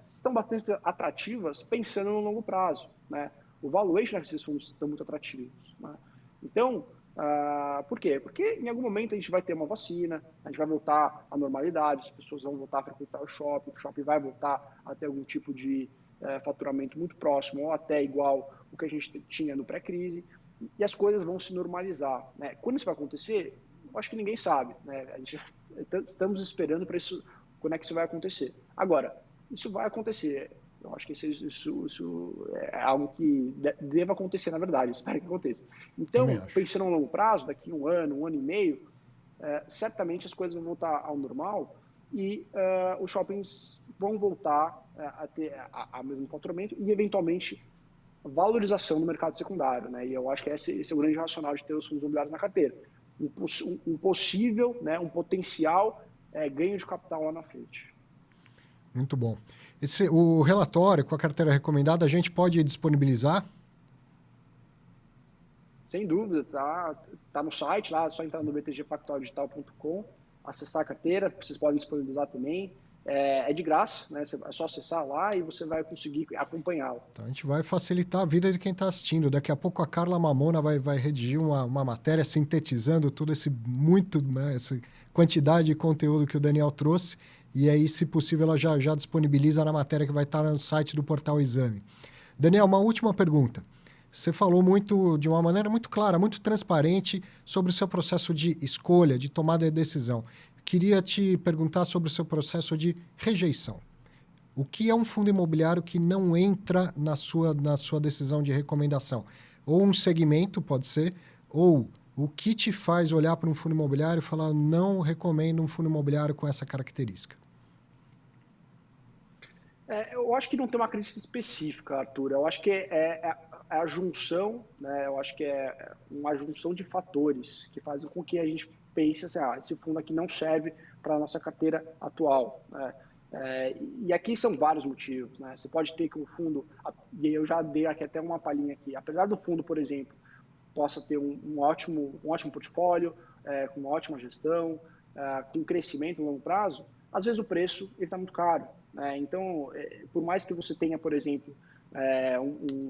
estão bastante atrativas pensando no longo prazo, né? O valuation desses fundos estão muito atrativos, né? Então, por quê? Porque em algum momento a gente vai ter uma vacina, a gente vai voltar à normalidade, as pessoas vão voltar a frequentar o shopping vai voltar a ter algum tipo de faturamento muito próximo ou até igual o que a gente tinha no pré-crise, e as coisas vão se normalizar, né? Quando isso vai acontecer, eu acho que ninguém sabe, né? Estamos esperando para isso, quando é que isso vai acontecer. Agora, isso vai acontecer. Eu acho que isso é algo que deva acontecer, na verdade, espero que aconteça. Também Então, acho. pensando no longo prazo, daqui um ano e meio, certamente as coisas vão voltar ao normal e os shoppings vão voltar a ter a mesmo faturamento e, eventualmente, valorização no mercado secundário, né? E eu acho que esse é o grande racional de ter os fundos imobiliários na carteira. Um possível, né, um potencial ganho de capital lá na frente. Muito bom. O relatório com a carteira recomendada a gente pode disponibilizar? Sem dúvida, tá no site lá, é só entrar no btgpactualdigital.com, acessar a carteira, vocês podem disponibilizar também. É de graça, né? É só acessar lá e você vai conseguir acompanhá-la. Então, a gente vai facilitar a vida de quem está assistindo. Daqui a pouco a Carla Mamona vai redigir uma matéria sintetizando tudo né, essa quantidade de conteúdo que o Daniel trouxe. E aí, se possível, ela já disponibiliza na matéria que vai estar no site do Portal Exame. Daniel, uma última pergunta. Você falou de uma maneira muito clara, muito transparente sobre o seu processo de escolha, de tomada de decisão. Queria te perguntar sobre o seu processo de rejeição. O que é um fundo imobiliário que não entra na sua decisão de recomendação? Ou um segmento, pode ser, ou o que te faz olhar para um fundo imobiliário e falar não recomendo um fundo imobiliário com essa característica? Eu acho que não tem uma crítica específica, Arthur. Eu acho que é a junção, né? Eu acho que é uma junção de fatores que fazem com que a gente pense assim, esse fundo aqui não serve para a nossa carteira atual, né? E aqui são vários motivos, né? Você pode ter que um fundo, e eu já dei aqui até uma palhinha aqui, apesar do fundo, por exemplo, possa ter um ótimo portfólio, com uma ótima gestão, com crescimento no longo prazo, às vezes o preço está muito caro, né? Então, por mais que você tenha, por exemplo,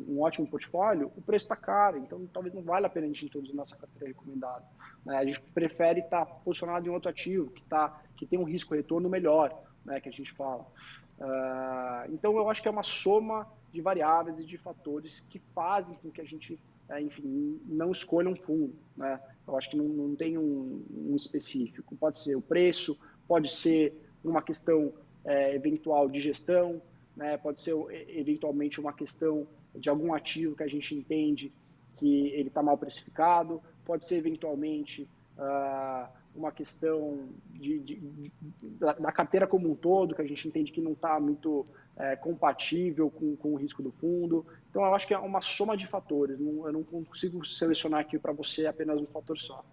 um ótimo portfólio, o preço está caro, então talvez não valha a pena a gente introduzir nossa carteira recomendada, né? A gente prefere estar posicionado em outro ativo, que tem um risco-retorno melhor, né, que a gente fala. Então, eu acho que é uma soma de variáveis e de fatores que fazem com que a gente, enfim, não escolha um fundo, né? Eu acho que não tem um específico. Pode ser o preço, pode ser uma questão eventual de gestão, né? Pode ser eventualmente uma questão de algum ativo que a gente entende que ele está mal precificado, pode ser eventualmente uma questão da carteira como um todo, que a gente entende que não está muito compatível com o risco do fundo. Então, eu acho que é uma soma de fatores, eu não consigo selecionar aqui para você apenas um fator só.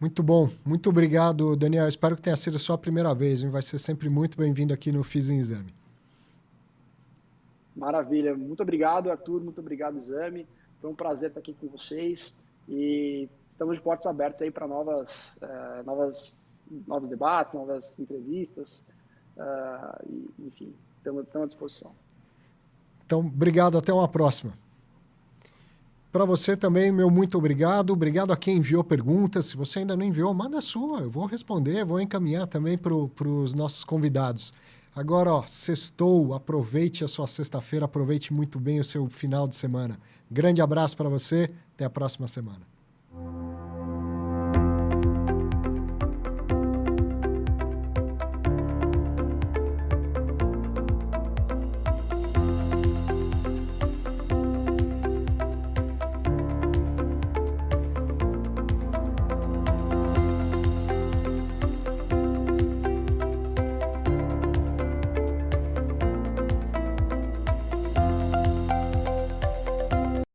Muito bom, muito obrigado, Daniel. Espero que tenha sido só a primeira vez, hein? Vai ser sempre muito bem-vindo aqui no Fiz em Exame. Maravilha, muito obrigado, Arthur, muito obrigado, Exame. Foi um prazer estar aqui com vocês e estamos de portas abertas aí para novos debates, novas entrevistas, enfim, estamos à disposição. Então, obrigado, até uma próxima. Para você também, meu muito obrigado. Obrigado a quem enviou perguntas. Se você ainda não enviou, manda a sua. Eu vou responder, vou encaminhar também para os nossos convidados. Agora, ó, sextou, aproveite a sua sexta-feira, aproveite muito bem o seu final de semana. Grande abraço para você, até a próxima semana.